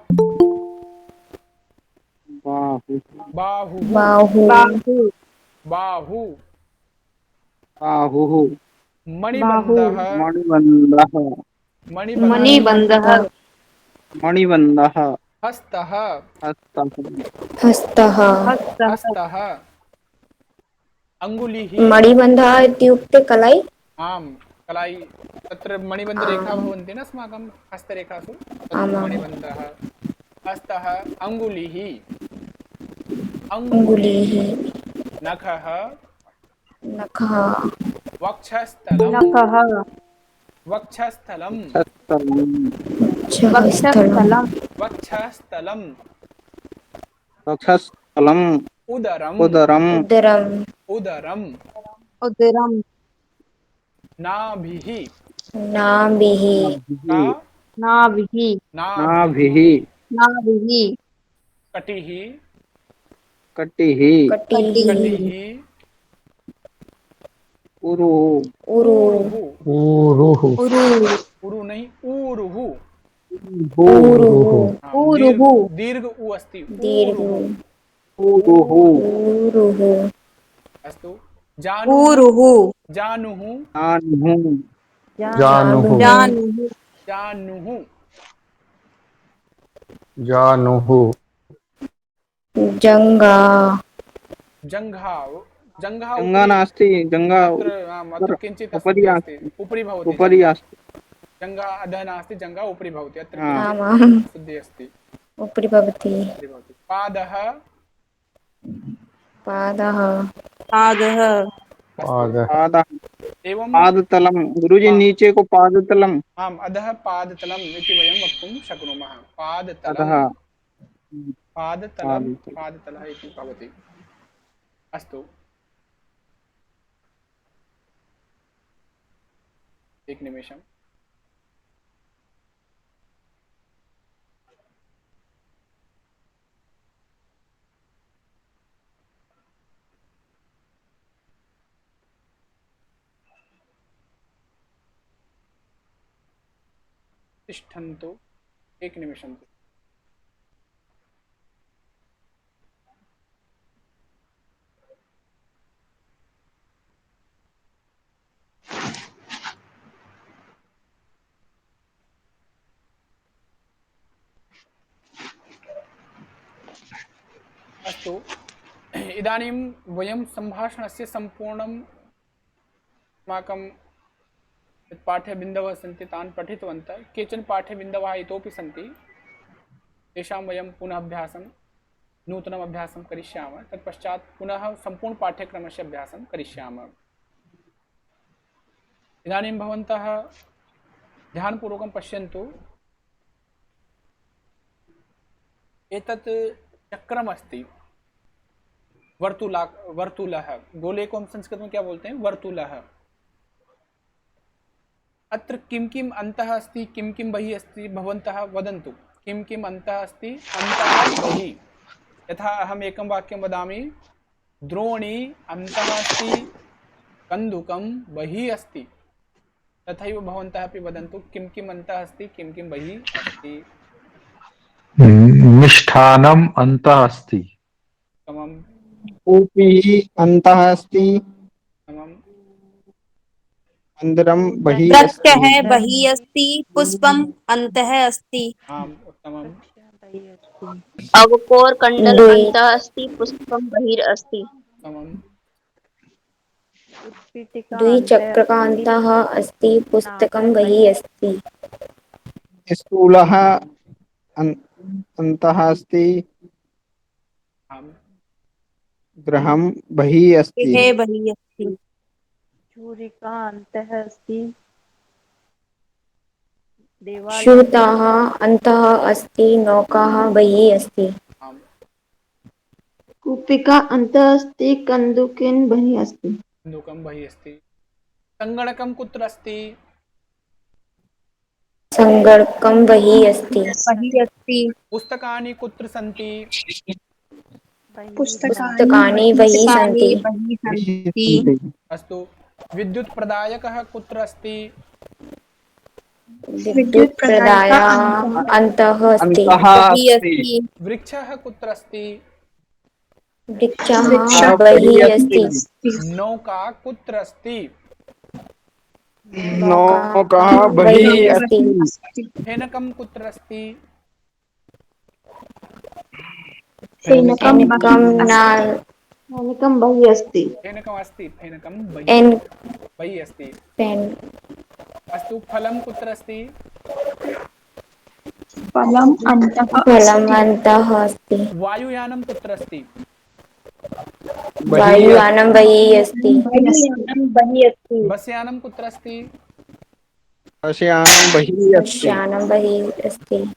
बाहुः बाहुः बाहु बाहु बाहुः मणिबन्धः मणिबन्धः मणिबन्धः मणिबन्धः हस्तः हस्तः हस्तः हस्तः अङ्गुलिः मणिबन्धः इत्युक्ते कलै आम् कलाई। तत्र मणिबन्धरेखा भवन्ति न अस्माकं हस्तरेखासु, तत्र आमाम्। मणिबन्धः। हस्तः अङ्गुलिः अङ्गुलिः नखः नखः वक्षस्थलं नखः वक्षस्थलं स्थलं वक्षस्थलं वक्षस्थलम् उदरम् उदरम् उदरं उदरम् उदरं नाभिः नाभिः का- नाभिः नाभिः नाभिः कटिः कटिः कटिः कटिः उरुः उरुः ऊरुः उरु नहीं ऊरुः। ऊरुः हाँ, दीर्घ उ अस्ति। दीर्घ उरुः ऊरुः अस्तु जानुः जानुः जानुः जानुः जानुः जानुः जङ्गा जङ्घा जङ्घा जङ्गा नास्ति जङ्गा अत्र किञ्चित् उपरि अस्ति, उपरि भवति। उपरि अस्ति जङ्घा अधः नास्ति, जङ्घा उपरि भवति। अत्र आमां शुद्धि अस्ति, उपरि भवति उपरि भवति। पादः पादः पादः अस्तु पादः एवं पादतलं गुरुजी नीचे को पादतलम आम् अधः पादतलम् इति वयं वक्तुं शक्नुमः अधः पादतलं पादतलं पादतलं पादतलः इति भवति अस्तु एकनिमेषम् तिष्ठन्तु एकनिमेषम् अस्तु इदानीं वयं सम्भाषणस्य सम्पूर्णं अस्माकं यत् पाठ्यबिन्दवः सन्ति तान् पठितवन्तः केचन पाठ्यबिन्दवः इतोपि सन्ति तेषां वयं पुनः अभ्यासं नूतनम् अभ्यासं करिष्यामः तत्पश्चात् पुनः सम्पूर्णपाठ्यक्रमस्य अभ्यासं करिष्यामः इदानीं भवन्तः ध्यानपूर्वकं पश्यन्तु एतत् चक्रमस्ति वर्तुलः गोले को हम संस्कृत में क्या बोलते हैं वर्तुलः अत्र किं किम् अन्तः अस्ति किं किं बहिः अस्ति भवन्तः वदन्तु किं किम् अन्तः अस्ति अन्तः बहिः यथा अहम् एकं वाक्यं वदामि द्रोणी अन्तः अस्ति कन्दुकं बहिः अस्ति तथैव भवन्तः अपि वदन्तु किं किम् अन्तः अस्ति किं किं बहिः अस्ति मिष्ठानम् अन्तः अस्ति समम् कूपी अन्तः अस्ति समम् मन्दिरं बहिः वृक्षः अस्ति बहिः अस्ति पुष्पम् अन्तः अस्ति आम् उत्तमम् अवकोरकण्डल द्वि अन्तः अस्ति पुष्पं बहिरस्ति समम् द्विचक्रकान्तः अस्ति पुस्तकं बहिः अस्ति स्थूलः अन्तः अस्ति आम् गृहं बहिः अस्ति गृहे बहिः अस्ति छुरिका अन्तः अस्ति स्यूतः अन्तः अस्ति नौकाः बहिः अस्ति आम् कूपिका अन्तः अस्ति कन्दुकेन बहिः अस्ति कन्दुकं बहिः अस्ति सङ्गणकं कुत्र अस्ति सङ्गणकं बहिः अस्ति बहिः अस्ति पुस्तकानि कुत्र सन्ति पुस्तकानि बहिः सन्ति अस्तु विद्युत् प्रदायकः कुत्र अस्ति विद्युत् प्रदायः अन्तः अस्ति बहिः अस्ति वृक्षः कुत्र अस्ति वृक्षः बहिः अस्ति नौका कुत्र अस्ति नौका बहिः अस्ति फेनकं कुत्र अस्ति फेनकं बहिः अस्ति फेनकम् अस्ति फेनकं एन् बहिः अस्ति पेन् अस्तु फलं कुत्र अस्ति फलम् अन्तः फलम् अन्तः अस्ति वायुयानं कुत्र अस्ति वायुयानं बहिः अस्ति बहिरस्ति बस्यानं कुत्र अस्ति बस्यानं बहिः अस्ति यानं बहिः अस्ति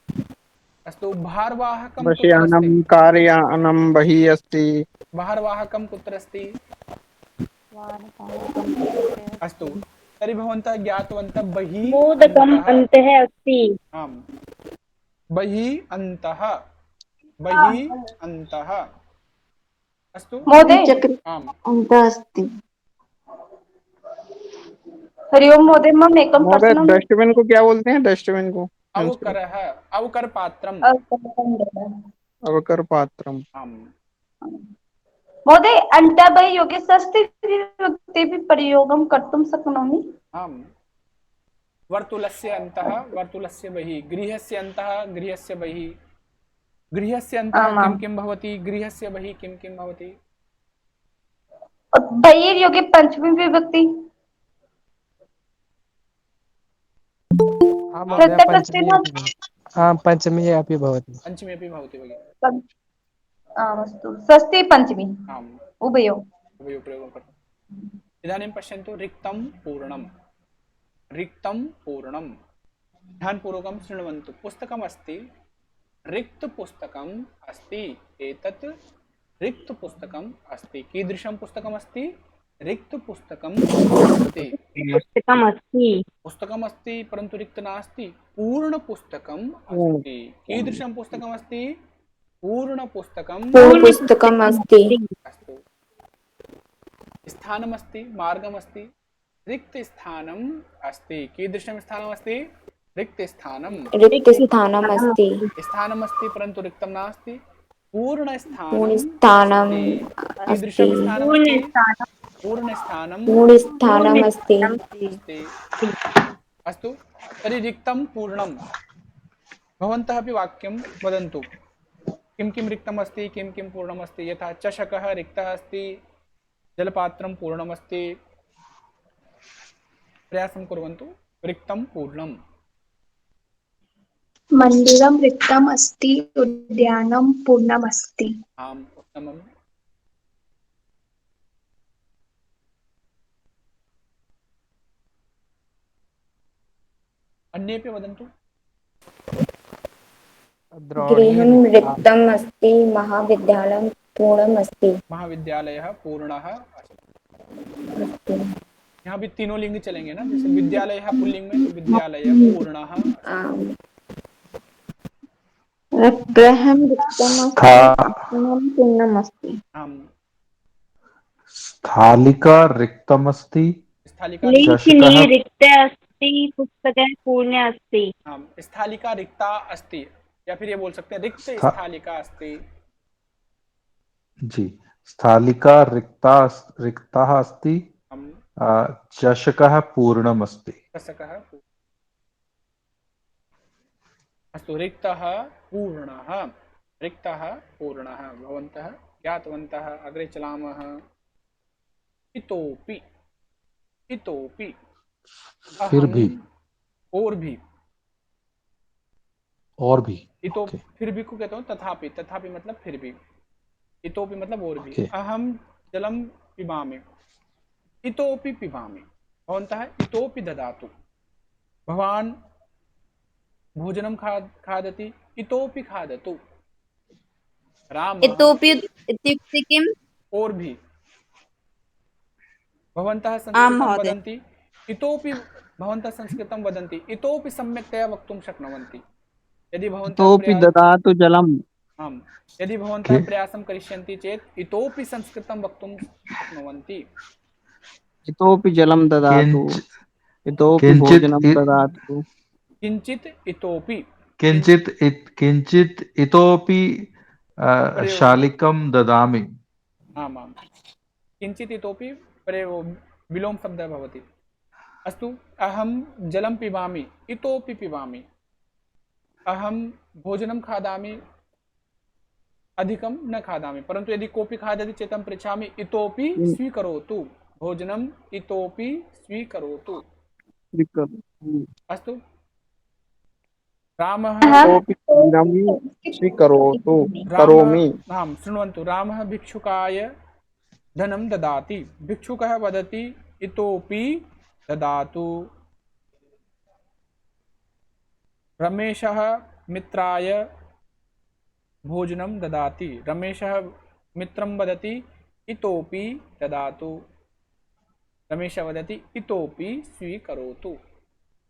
अस्तु भारवाहकं कुत्र बस्यानं अस्ति कार्यानं बहिः अस्ति भारवाहकं कुत्र अस्ति अस्तु तर्हि भवन्तः ज्ञातवन्तः बहिः मोदकम् अन्तः अन्तः अस्ति आम् बहिः अन्तः बहिः अन्तः अस्तु महोदय आम् अन्तः अस्ति हरि ओम महोदय मम एकं महोदय प्रश्नं डस्टबिन को क्या बोलते हैं डस्टबिन को अवकरः अवकरपात्रम् अवकर पात्रम आम् महोदय अन्तः बहिः योगस्य अस्ति तेऽपि प्रयोगं कर्तुं शक्नोमि आम् वर्तुलस्य अन्तः वर्तुलस्य बहिः गृहस्य अन्तः गृहस्य बहिः गृहस्य अन्तः किं किं भवति गृहस्य बहिः किं किं भवति बहिर्योगे पंचमी विभक्ति पंचमी अपि भवति पञ्चमी अपि भवति भगिनि आमस्तु षष्ठी पंचमी आम् उभयोः उभयोः प्रयोगं कर्तुम्। इदानीं पश्यन्तु रिक्तं पूर्णं, रिक्तं पूर्णं। ध्यानपूर्वकं शृण्वन्तु। पुस्तकमस्ति, रिक्तपुस्तकम् अस्ति। एतत् रिक्तपुस्तकम् अस्ति। कीदृशं पुस्तकमस्ति? रिक्तपुस्तकम् अस्ति। पुस्तकमस्ति। पुस्तकमस्ति परन्तु रिक्त नास्ति, पूर्णपुस्तकम् अस्ति। कीदृशं पुस्तकमस्ति? पूर्णपुस्तकम् पुस्तकम् अस्ति। अस्तु। स्थानमस्ति, मार्गमस्ति, रिक्तस्थानम् अस्ति। कीदृशं स्थानमस्ति? रिक्तस्थानं। रिक्तस्थानम् अस्ति। स्थानमस्ति परन्तु रिक्तं नास्ति, पूर्णस्थानम् पूर्णस्थानम् अस्ति। अस्ति। कीदृशं स्थानमस्ति? पूर्णस्थानं पूर्णस्थानम् अस्ति। अस्ति। अस्तु, तर्हि रिक्तं पूर्णं। भवन्तः अपि वाक्यं वदन्तु। किं किं रिक्तम् अस्ति, किं किं पूर्णम् अस्ति। यथा चषकः रिक्तः अस्ति, जलपात्रं पूर्णमस्ति। प्रयासं कुर्वन्तु। रिक्तं पूर्णम्। मन्दिरं रिक्तम् अस्ति, उद्यानं पूर्णमस्ति। आम्, उत्तमम्। अन्येपि वदन्तु। गृहं रिक्तम् अस्ति, महाविद्यालयं पूर्णम् अस्ति। महाविद्यालयः पूर्णः अस्ति। यहाँ भी तीनों लिंग चलेंगे ना, जैसे विद्यालयः पुल्लिंग में तो विद्यालयः पूर्णः। गृहं रिक्तम् अस्ति, पूर्णम् अस्ति। आम्। स्थालिका रिक्तमस्ति, स्थालिका लेखनी रिक्ते अस्ति, पुस्तकं पूर्णे अस्ति। आम्, स्थालिका रिक्ता अस्ति, या फिर ये बोल सकते हैं रिक्त स्थालिका अस्ति। जी, स्थालिका रिक्तः अस्ति, चषकः पूर्णम् अस्ति। चषकः अस्तु, रिक्तः पूर्णः, रिक्तः पूर्णः। भवन्तः ज्ञातवन्तः। अग्रे चलामः। इतोपि, इतोपि, फिर भी, और भी, और भी। इतोपि फिर भी को कहता हूँ तथापि। तथापि मतलब फिर भी, इतोपि मतलब और भी। अहम जलम पिबामि, इतोपि पिबामि। भवन्तः इतोपि ददातु। भवान् भोजनं खादति, इतोपि खादतु। रामः इतोपि इत्युक्ते किम्? और भी। भवन्तः संस्कृतं वदन्ति, इतोपि भवन्तः संस्कृतं वदन्ति, इतोपि सम्यक्तया वक्तुं शक्नुवन्ति। यदि भवन्तः ददातु जलम्। आम्, यदि भवन्तः प्रयासं करिष्यन्ति चेत् इतोपि संस्कृतं वक्तुं शक्नुवन्ति। इतोपि जलं ददातु, इतोपि भोजनं ददातु। किञ्चित् इतोपि, किञ्चित् इतोपि शालिकं ददामि। आम् आम्, किञ्चित् इतोपि विलोम शब्दः भवति। अस्तु, अहं जलं पिबामि, इतोपि पिबामि। अहं भोजनं खादामि, अधिकं न खादामि। परन्तु यदि कोऽपि खादति चेत् अहं पृच्छामि, इतोपि स्वीकरोतु। भोजनम् इतोपि स्वीकरोतु। अस्तु, रामः स्वीकरोतु करोमि। आम्, शृण्वन्तु। रामः भिक्षुकाय धनं ददाति। भिक्षुकः वदति, इतोपि ददातु। रमेशः मित्राय भोजनं ददाति। रमेशः मित्रं वदति, इतोपि ददातु। रमेशः वदति, इतोपि स्वीकरोतु।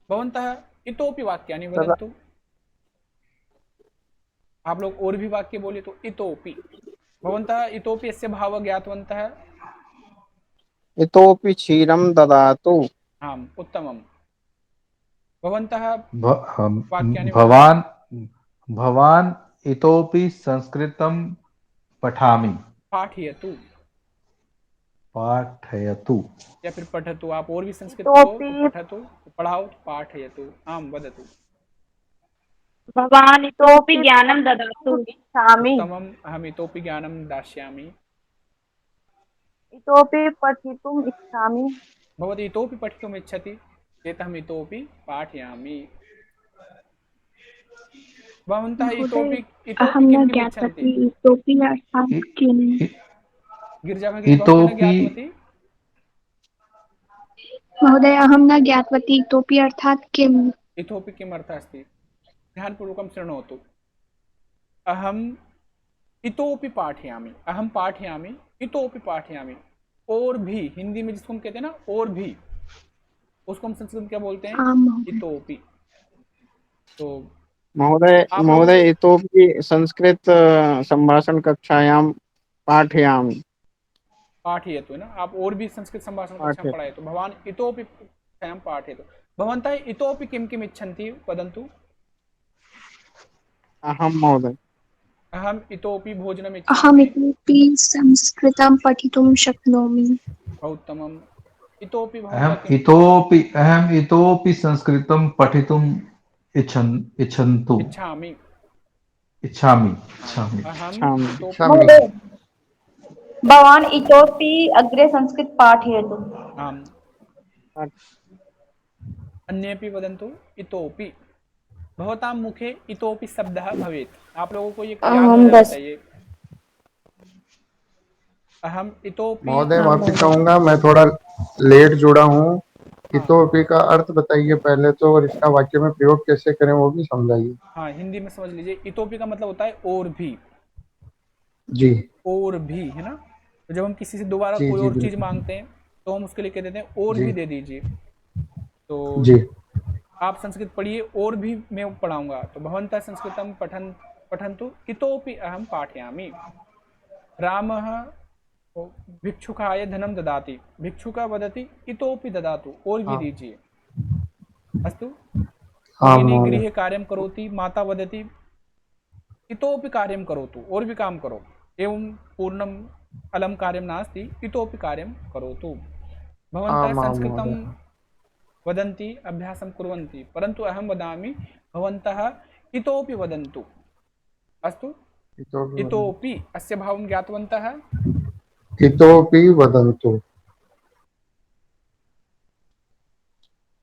भवन्तः इतोपि वाक्यानि वदन्तु। आप लोग और भी वाक्य बोले तो इतोपि। भवन्तः इतोपि अस्य भावः ज्ञातवन्तः। इतोपि क्षीरं ददातु। आम्, उत्तमम्। भवन्तः भवान् इतोपि संस्कृतं पठामि। पाठयतु, पाठयतु या फिर पठतु। आप और भी संस्कृत को पठतु, पढ़ाओ, पाठयतु। आम्, वदतु। भवान् इतोपि ज्ञानं ददातु। उत्तमम्, अहम् इतोपि ज्ञानं दास्यामि। इतोपि पठितुम् इच्छामि। भवती इतोपि पठितुम् इच्छति चेत् अहम् इतोपि पाठयामि। भवन्तः इतोपि अहं न ज्ञातवती, इतोपि अर्थात् किम्? गिरिजा भगिनी भवती न इतोपि ज्ञातवती? महोदय अहं न ज्ञातवती इतोपि अर्थात् किम्? इतोपि किम् अर्थः अस्ति? ध्यानपूर्वकं शृणोतु। अहम् इतोपि पाठयामि, अहम पाठयामि, इतोपि पाठयामि। और भी, हिंदी में जिसको हम कहते हैं ना और भी, उसको हम संस्कृत में क्या बोलते हैं? आम महोदय। इतोपि। तो महोदय आप लोगों महोदय को इतोपि संस्कृत संभाषण कक्षायां पाठयामि। पाठयतु है ना, आप और भी संस्कृत संभाषण कक्षां पाठयतु। पठायतु। भवान इतोपि कक्षायां पाठयतु। भवन्तः इतोपि किं किम् इच्छन्ति वदन्तु? अहं महोदय अहम इतोपि भोजनम् अहम् इच्छामि। इतोपि संस्कृतं पठितुं शक्नोमि। बहु उत्तमम्। इतोपि भवन्तः किम् अहम् इतोपि संस्कृतं पठितुम् इच्छन्तु इच्छामि? इच्छामि आम्। इच्छामि अहम इच्छामि इतोपि इच्छामि। महोदय भवान् इतोपि अग्रे संस्कृत पाठयतु। आम्। अन्येपि वदन्तु इतोपि। भवतां मुखे इतोपि शब्दः भवेत्। आप लोगों को ये याद हो अहम जाना बस चाहिए। अहम इतोपि महोदय हाँ माफी महोदय। चाहूंगा, मैं थोड़ा लेट जुड़ा हूँ। हाँ इतोपि का अर्थ बताइए पहले तो, और इसका वाक्य में प्रयोग कैसे करें वो भी समझाइए। हाँ, हिंदी में समझ लीजिए। इतोपि का मतलब होता है और भी। जी और भी, है ना। तो जब हम किसी से दोबारा जी कोई जी और चीज बिल्कुल। मांगते हैं तो हम उसके लिए कह देते हैं और जी भी दे दीजिए। तो जी आप संस्कृत पढ़िए, और भी मैं पढ़ाऊंगा। तो भवन्तः संस्कृतं पठन्तु इतोपि अहम पाठयामि। रामः भिक्षुकाय धनं ददाति, भिक्षुका वदति इतोपि ददातु, और भी हाँ दीजिए। अस्तु। हाँ भगिनी महोदय। गृहे कार्यं करोति, माता वदति इतोपि कार्यं करोतु, और भी काम करो। एवं पूर्णम् अलम कार्यं नास्ति, इतोपि कार्यं करोतु। भवन्तः आम् आम् संस्कृतं महोदय। वदन्ति, अभ्यासं कुर्वन्ति, परन्तु अहं वदामि भवन्तः इतोपि वदन्तु। अस्तु। इतोपि वदन्तु। इतोपि अस्य भावं ज्ञातवन्तः? इतोपि वदन्तु।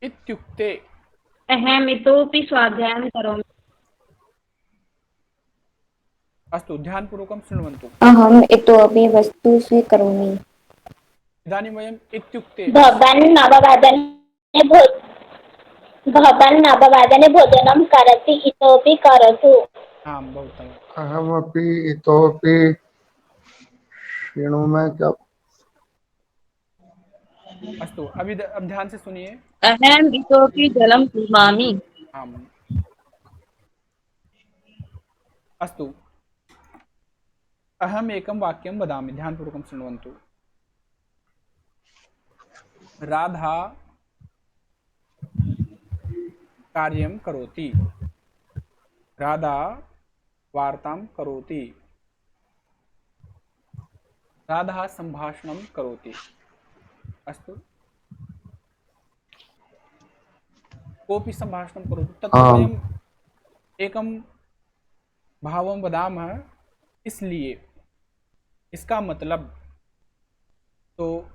इत्युक्ते अहम् इतोपि स्वाध्यायं करोमि। अस्तु, ध्यानपूर्वकं शृण्वन्तु। अहम इतोपि वस्तु स्वीकरोमि। इदानीं वयम् इत्युक्ते भवान् नववादने भोजनं करोति, इतोपि करोतु। आं, बहु उत्तमम्। अहमपि इतोपि शृणुमः क्या। अस्तु, अब ध्यान से सुनिए। अहम् इतोपि जलं पिबामि। आम्। अस्तु, अहम् एकं वाक्यं वदामि, ध्यानपूर्वकं शृण्वन्तु। राधा कार्यं करोति, राधा वार्तां करोति, राधा सम्भाषणं करोति। अस्तु। कोऽपि सम्भाषणं करोतु, तत्र आम् वयम् एकं भावं वदामः। इसलिए इसका मतलब, तो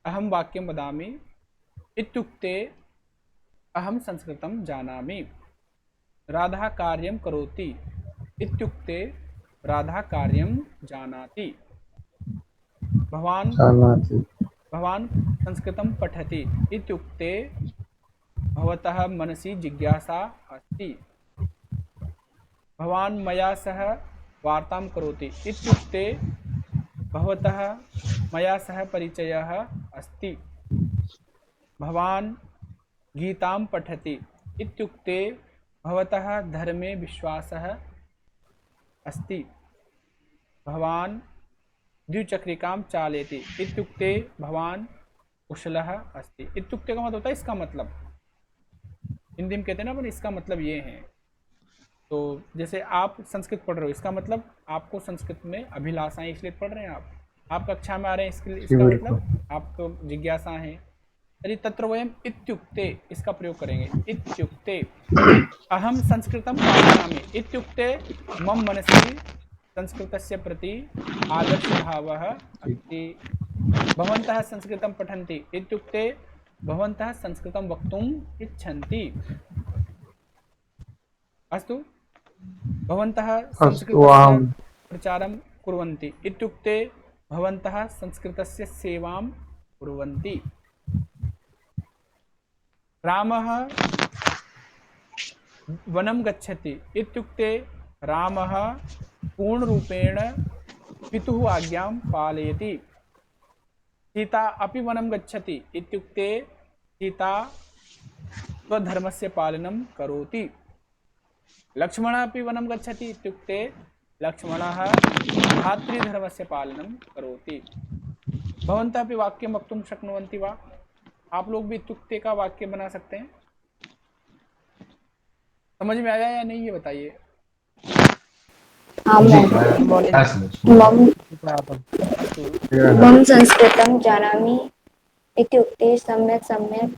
अहं वाक्यं वदामि इत्युक्ते अहं संस्कृतं जानामि। राधा कार्यं करोति इत्युक्ते राधा कार्यं जानाति। जानाति। भवान् संस्कृतं पठति इत्युक्ते भवतः मनसि जिज्ञासा अस्ति। भवान् मया सह वार्तां करोति इत्युक्ते भवतः मया सह परिचयः अस्ति। भवान् गीतां पठति इत्युक्ते भवतः धर्मे विश्वासः अस्ति। भवान् द्विचक्रिकां चालयति इत्युक्ते भवान् कुशलः अस्ति। इत्युक्ते का मतलब होता है इसका मतलब। हिंदी में कहते हैं ना अपन, इसका मतलब ये है। तो जैसे आप संस्कृत पढ़ रहे हो, इसका मतलब आपको संस्कृत में अभिलाषाएं इसलिए पढ़ रहे हैं। आप कक्षा में आ रहे हैं, इसका मतलब आपको जिज्ञासा है। तर्हि तत्र वयम् इत्युक्ते इसका प्रयोग करेंगे। इत्युक्ते अहं संस्कृतं पाठयामि इत्युक्ते मम मनसि संस्कृतस्य प्रति आदर्शभावः अस्ति। भवन्तः संस्कृतं पठन्ति इत्युक्ते भवन्तः संस्कृतं वक्तुम् इच्छन्ति। अस्तु। भवन्तः अस्तु संस्कृतस्य आम्। प्रचारं कुर्वन्ति इत्युक्ते भवन्तः संस्कृतस्य सेवां कुर्वन्ति। रामः वनं गच्छति इत्युक्ते रामः पूर्णरूपेण पितुः आज्ञां पालयति। सीता अपि वनं गच्छति इत्युक्ते सीता स्वधर्मस्य पालनं करोति। लक्ष्मणः अपि वनं गच्छति इत्युक्ते लक्ष्मणः भातृधर्मस्य पालनं करोति। भवन्तः अपि वाक्यं वक्तुं शक्नुवन्ति वा? आप लोग भी इत्युक्ते का वाक्य बना सकते हैं। समझ में आया या नहीं ये बताइए। मम संस्कृतं जानामि इत्युक्ते सम्यक् सम्यक्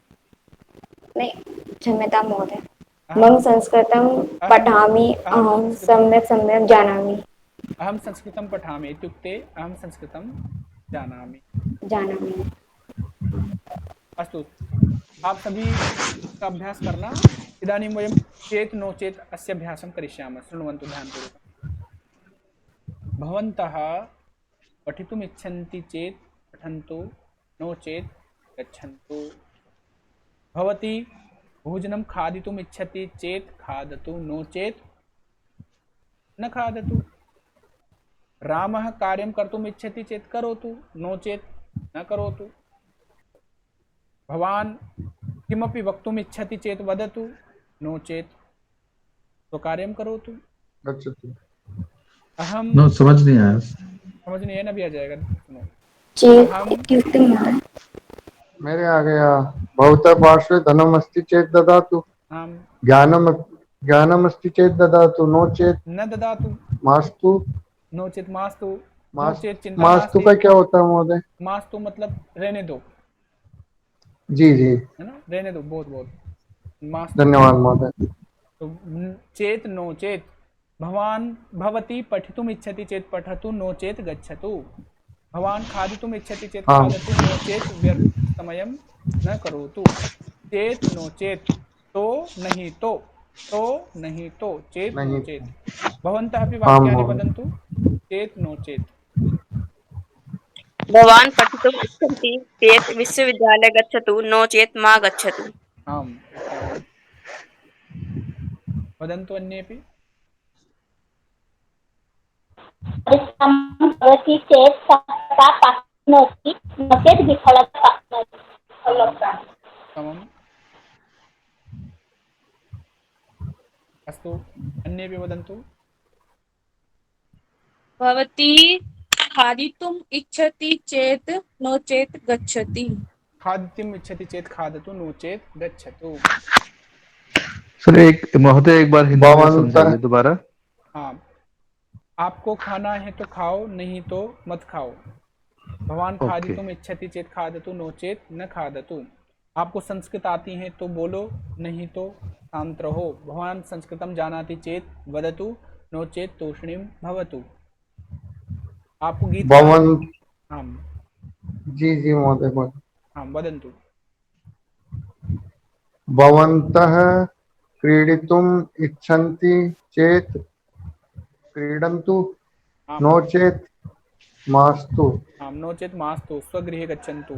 नहीं क्षम्यतां महोदय। मम संस्कृतं पठामि अहं सम्यक् सम्यक् जानामि। अहं संस्कृतं पठामि इत्युक्ते अहं संस्कृतं जानामि। अस्तु, आप सभी का अभ्यास करना। इदानीं वयं चेत् नो चेत् अस्य अभ्यासं करिष्यामः। शृण्वन्तु ध्यानपूर्वकं। भवन्तः पठितुम् इच्छन्ति चेत् पठन्तु, नो चेत् गच्छन्तु। भवती भोजनं खादितुम् इच्छति चेत् खादतु, नो चेत् न खादतु। रामः कार्यं कर्तुम् इच्छति चेत् करोतु, नो चेत् न करोतु। भवान् किमपि वक्तुम् इच्छति चेत् वदतु, नो चेत् स्वकार्यं करोतु। गच्छतु। अहम नो समझ नहीं आया। समझ नहीं है ना, भी आ जाएगा। सुनो, चेत् इत्युक्ते महोदय मेरे आ गया। भवतः पार्श्वे धनमस्ति चेत् ददातु। हम ज्ञानमस्ति चेत् ददातु, नो चेत् न ददातु, मास्तु। नो चेत् मास्तु, नो चेत् चिंता मास्तु नास्ति। का क्या होता है महोदय? मास्तु मतलब रहने दो, जी जी, है ना, रहने दो। बहुत बहुत मास्तु। धन्यवाद महोदय। तो चेत् नो चेत्, भवान् भवती पठितुम् इच्छति चेत् पठतु, नो चेत् गच्छतु। भवान् खादितुम् इच्छति चेत् खादतु, नो चेत् व्यर्थ समयं न करोतु। चेत् नो चेत्, तो नहीं तो, तो नहीं तो, चेत् नो चेत्। भवन्तः अपि वाक्यानि वदन्तु। चेत् नो चेत्। भवान् पठितुम् इच्छन्ति चेत् विश्वविद्यालये गच्छतु, नो चेत् मा गच्छतु। आम्, वदन्तु अन्येपि। भवति चेत् सा प्राप्नोति, नो चेत् विफलता प्राप्नोति। समम्। अस्तु, अन्येपि वदन्तु। भवती खादितुम् इच्छति चेत् नो चेत् गच्छति। खादितुम् इच्छति चेत् खादतु, नो चेत् गच्छतु। सर एक महोदय एक बार हिंदी में समझाइए दोबारा। हाँ, आपको खाना है तो खाओ, नहीं तो मत खाओ। भवान खादितुम् इच्छति चेत् खादतु, नो चेत् न खादतु। आपको संस्कृत आती है तो बोलो, नहीं तो शांत रहो। भवान संस्कृतं जानाति चेत् वदतु, नो चेत् तूष्णीं भवतु। आपको गीत हाँ जी जी महोदय। हाँ, वदन्तु। भवन्तः क्रीडितुम् इच्छन्ति चेत् क्रीडन्तु, नो चेत् मास्तु। आं, नो चेत् मास्तु, स्वगृहे गच्छन्तु।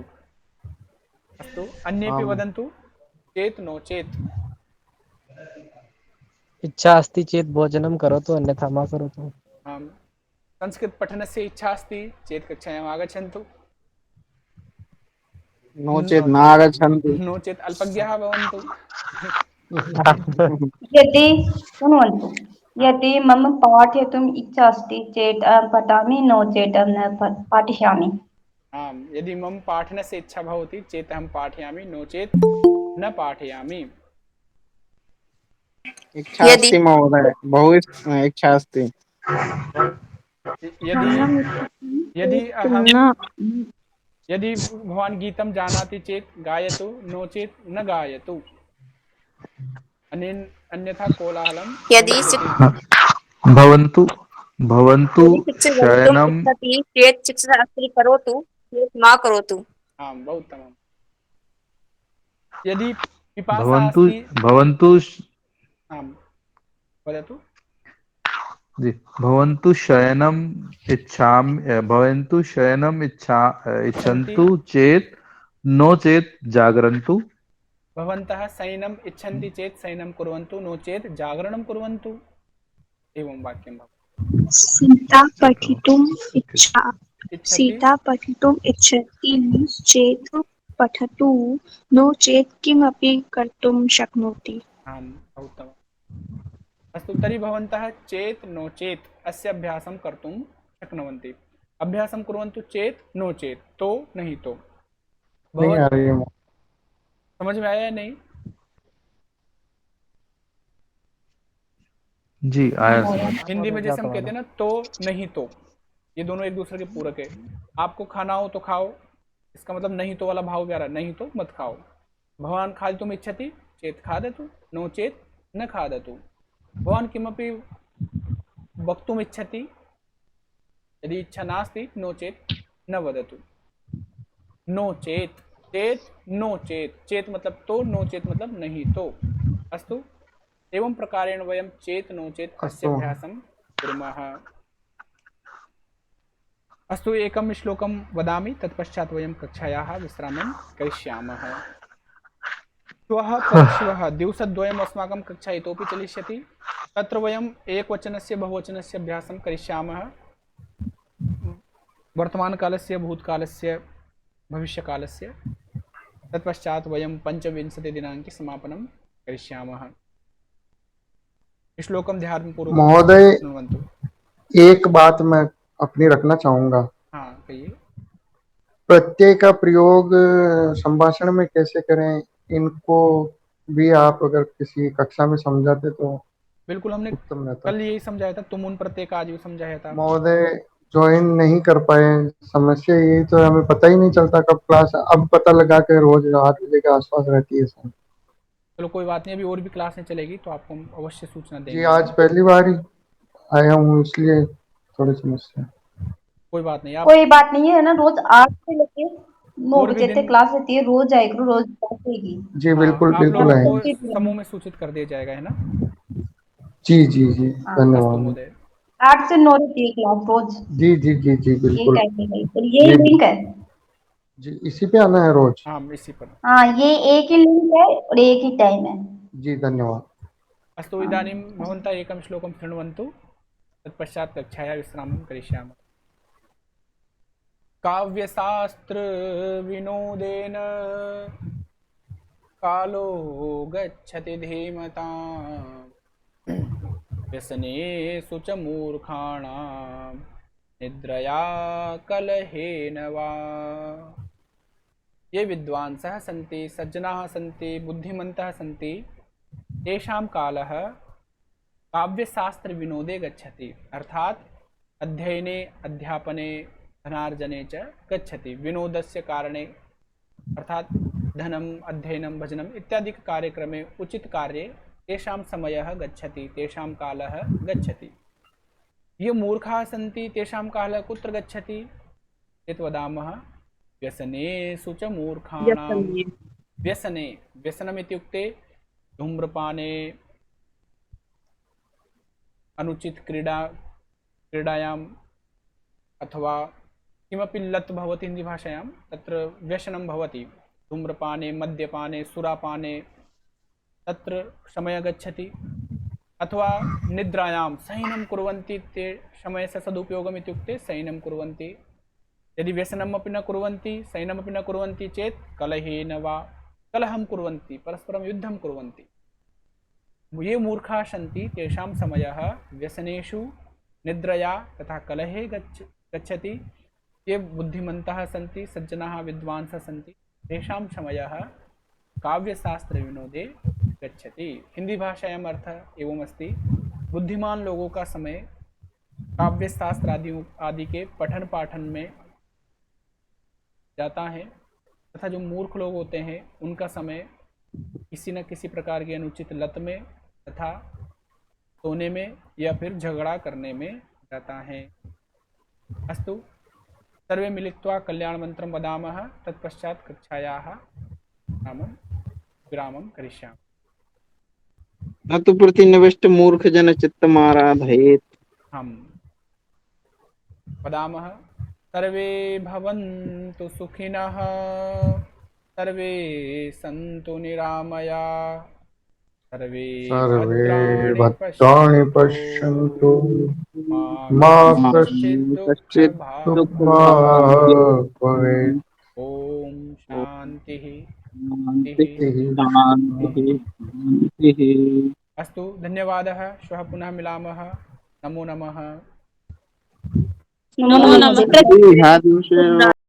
अस्तु, अन्येपि वदन्तु। चेत् नो चेत्। इच्छा अस्ति चेत् भोजनं करोतु, अन्यथा मा करोतु। आं, संस्कृतपठनस्य इच्छा अस्ति चेत् कक्षायाम् आगच्छन्तु, नो चेत् न आगच्छन्तु। नो चेत् अल्पज्ञाः भवन्तु। यदि शृण्वन्तु, यदि मम पाठयितुम् इच्छा अस्ति चेत् अहं पठामि, नो चेत् अहं न पाठयामि। आम्, यदि मम पाठनस्य इच्छा भवति चेत् अहं पाठयामि, नो चेत् न पाठयामि। इच्छा अस्ति महोदय, बहु इच्छा अस्ति। यदि भवान् गीतं जानाति चेत् गायतु, नो चेत् न गायतु। अन्यथा कोलाहलं भवन्तु शयनं चेत् शिक्षाशास्त्री करोतु, चेत् मा करोतु। आम्, बहु उत्तमम्। यदि पिपासा अस्ति, भवन्तु आम्, वदतु। जी, भवन्तु शयनम् इच्छन्ति इच्छन्तु चेत् नो चेत् जागरन्तु। भवन्तः शयनम् इच्छन्ति चेत् शयनं कुर्वन्तु, नो चेत् जागरणं कुर्वन्तु। एवं वाक्यं भवति। सीता पठितुम् इच्छा इच्छति सीता पठितुम् इच्छति चेत् पठतु, नो चेत् किमपि कर्तुं शक्नोति। आम्, उत्तमम्। अस्तु, तर्हि भवन्तः चेत् नो चेत् अस्य अभ्यासं कर्तुं शक्नुवन्ति। अभ्यासं कुर्वन्तु चेत् नो चेत्, तो नहीं तो। नहीं आ रही है। समझ में आया या नहीं? जी आया समझ। हिंदी में जैसे हम कहते हैं ना, तो नहीं तो, ये दोनों एक दूसरे के पूरक है। आपको खाना हो तो खाओ, इसका मतलब नहीं तो वाला भाव क्या रहा, नहीं तो मत खाओ। भवान खादितुम् इच्छति चेत् खादतु, नो चेत् न खादतु। भवान किमपि वक्तुम् इच्छति, यदि इच्छा नास्ति, नो चेत् न वदतु। नो चेत्, चेत् नो चेत्, चेत् मतलब तो, नो चेत् मतलब नहीं तो। अस्तु, एवं प्रकारेण वयं चेत् नो चेत् अस्य अभ्यासं कुर्मः। अस्तु, एकं श्लोकं वदामि, तत्पश्चात् वयं कक्षायाः विश्रामं करिष्यामः। श्वः परश्वः दिवसद्वयम् अस्माकं कक्षा इतोपि चलिष्यति। तत्र वयम् एकवचनस्य बहुवचनस्य अभ्यासं करिष्यामः। वर्तमानकालस्य, भूतकालस्य, भविष्यकालस्य। तत्पश्चात् वयं 25 दिनाङ्के समापनं करिष्यामः। श्लोकं ध्यानपूर्वक महोदय, शृण्वन्तु। एक बात मैं अपनी रखना चाहूंगा। हाँ, कहिए। प्रत्यय का प्रयोग संभाषण में कैसे करें, इनको भी आप अगर किसी कक्षा में समझाते तो बिल्कुल, हमने उत्तम रहता। कल यही समझाया था, तुम उन प्रत्यय का आज भी समझाया था। महोदय ज्वाइन नहीं कर पाए, समस्या यही तो है, हमें पता ही नहीं चलता कब क्लास, अब पता लगा के रोज 8 बजे के आसपास रहती है सर। चलो कोई बात नहीं, अभी और भी क्लासें चलेगी तो आपको हम अवश्य सूचना देंगे। जी, आज पहली बार ही आया हूँ इसलिए थोड़ी समस्या। कोई बात नहीं, आप कोई बात नहीं है ना, रोज 8 से लेके 9 और भी बजे तक दिन, क्लास रहती है, रोज आया करो, रोज क्लास रहेगी। जी हाँ, बिल्कुल आप बिल्कुल लोगों को आएंगे। समूह में सूचित कर दिया जाएगा, है ना? जी जी जी, हाँ। अस्तु धन्यवाद। महोदय। 8 से 9 रहती है क्लास रोज, जी जी जी जी यही बिल्कुल। टाइमिंग है, और यही जी लिंक है। जी, इसी पे आना है रोज। हाँ, इसी पर। हाँ, ये एक ही लिंक है और एक ही टाइम है। जी धन्यवाद। अस्तु, इदानीं भवन्तः एकं श्लोकं शृण्वन्तु, तत्पश्चात् कक्षायाः विश्रामं करिष्यामः। काव्यशास्त्रविनोदेन कालो गच्छति धीमताम्, व्यसनेषु च मूर्खाणां निद्रया कलहेन वा। ये विद्वांसः सन्ति, सज्जनाः सन्ति, बुद्धिमन्तः सन्ति, तेषां कालः काव्यशास्त्रविनोदे गच्छति, अर्थात् अध्ययने, अध्यापने, धनार्जने च गच्छति। विनोदस्य कारणे अर्थात् धनम्, अध्ययनं, भजनम् इत्यादि कार्यक्रमे, उचित कार्ये तेषां समयः गच्छति, तेषां कालः गच्छति। ये मूर्खाः सन्ति, तेषां कालः कुत्र गच्छति यत् वदामः, व्यसनेषु च मूर्खाणां। व्यसने, व्यसनम् इत्युक्ते धूम्रपाने, अनुचित क्रीडायाम् अथवा किमपि लत् भवति हिन्दीभाषायां, तत्र व्यसनं भवति। धूम्रपाने, मद्यपाने, सुरापाने तत्र समयः गच्छति। अथवा निद्रायां शयनं कुर्वन्ति, ते समयस्य सदुपयोगम् इत्युक्ते शयनं कुर्वन्ति। यदि व्यसनमपि न कुर्वन्ति, शयनमपि न कुर्वन्ति चेत् कलहेन वा, कलहं कुर्वन्ति, परस्परं युद्धं कुर्वन्ति। ये मूर्खाः सन्ति, तेषां समयः व्यसनेषु, निद्रया तथा कलहे गच्छति। ये बुद्धिमन्तः सन्ति, सज्जनाः, विद्वांसः सन्ति, तेषां समयः काव्यशास्त्रविनोदे गच्छति। हिंदी भाषायाम् अर्थः एवं अस्ति, बुद्धिमान लोगों का समय काव्यशास्त्र आदि के पठन पाठन में जाता है, तथा जो मूर्ख लोग होते हैं उनका समय किसी न किसी प्रकार की अनुचित लत में तथा सोने में या फिर झगड़ा करने में जाता है। अस्तु, सर्वे मिलित्वा कल्याण मंत्रं वदामः, तत्पश्चात् कक्षायाः विरामं करिष्यामि। न तु प्रतिनिविष्ट मूर्ख जन चित्तमाराधयेत्। हम वदामः सर्वे भवन्तु सुखिनः सर्वे सन्तु निरामया सर्वे भद्राणि पश्यन्तु मा कश्चित् कश्चित् दुःखभाग् भवेत्। ओम शांति शान्तिः अस्तु धन्यवादः। श्वः पुनः मिलामः। नमो नमः। नमो नमः। ह्या दिवशी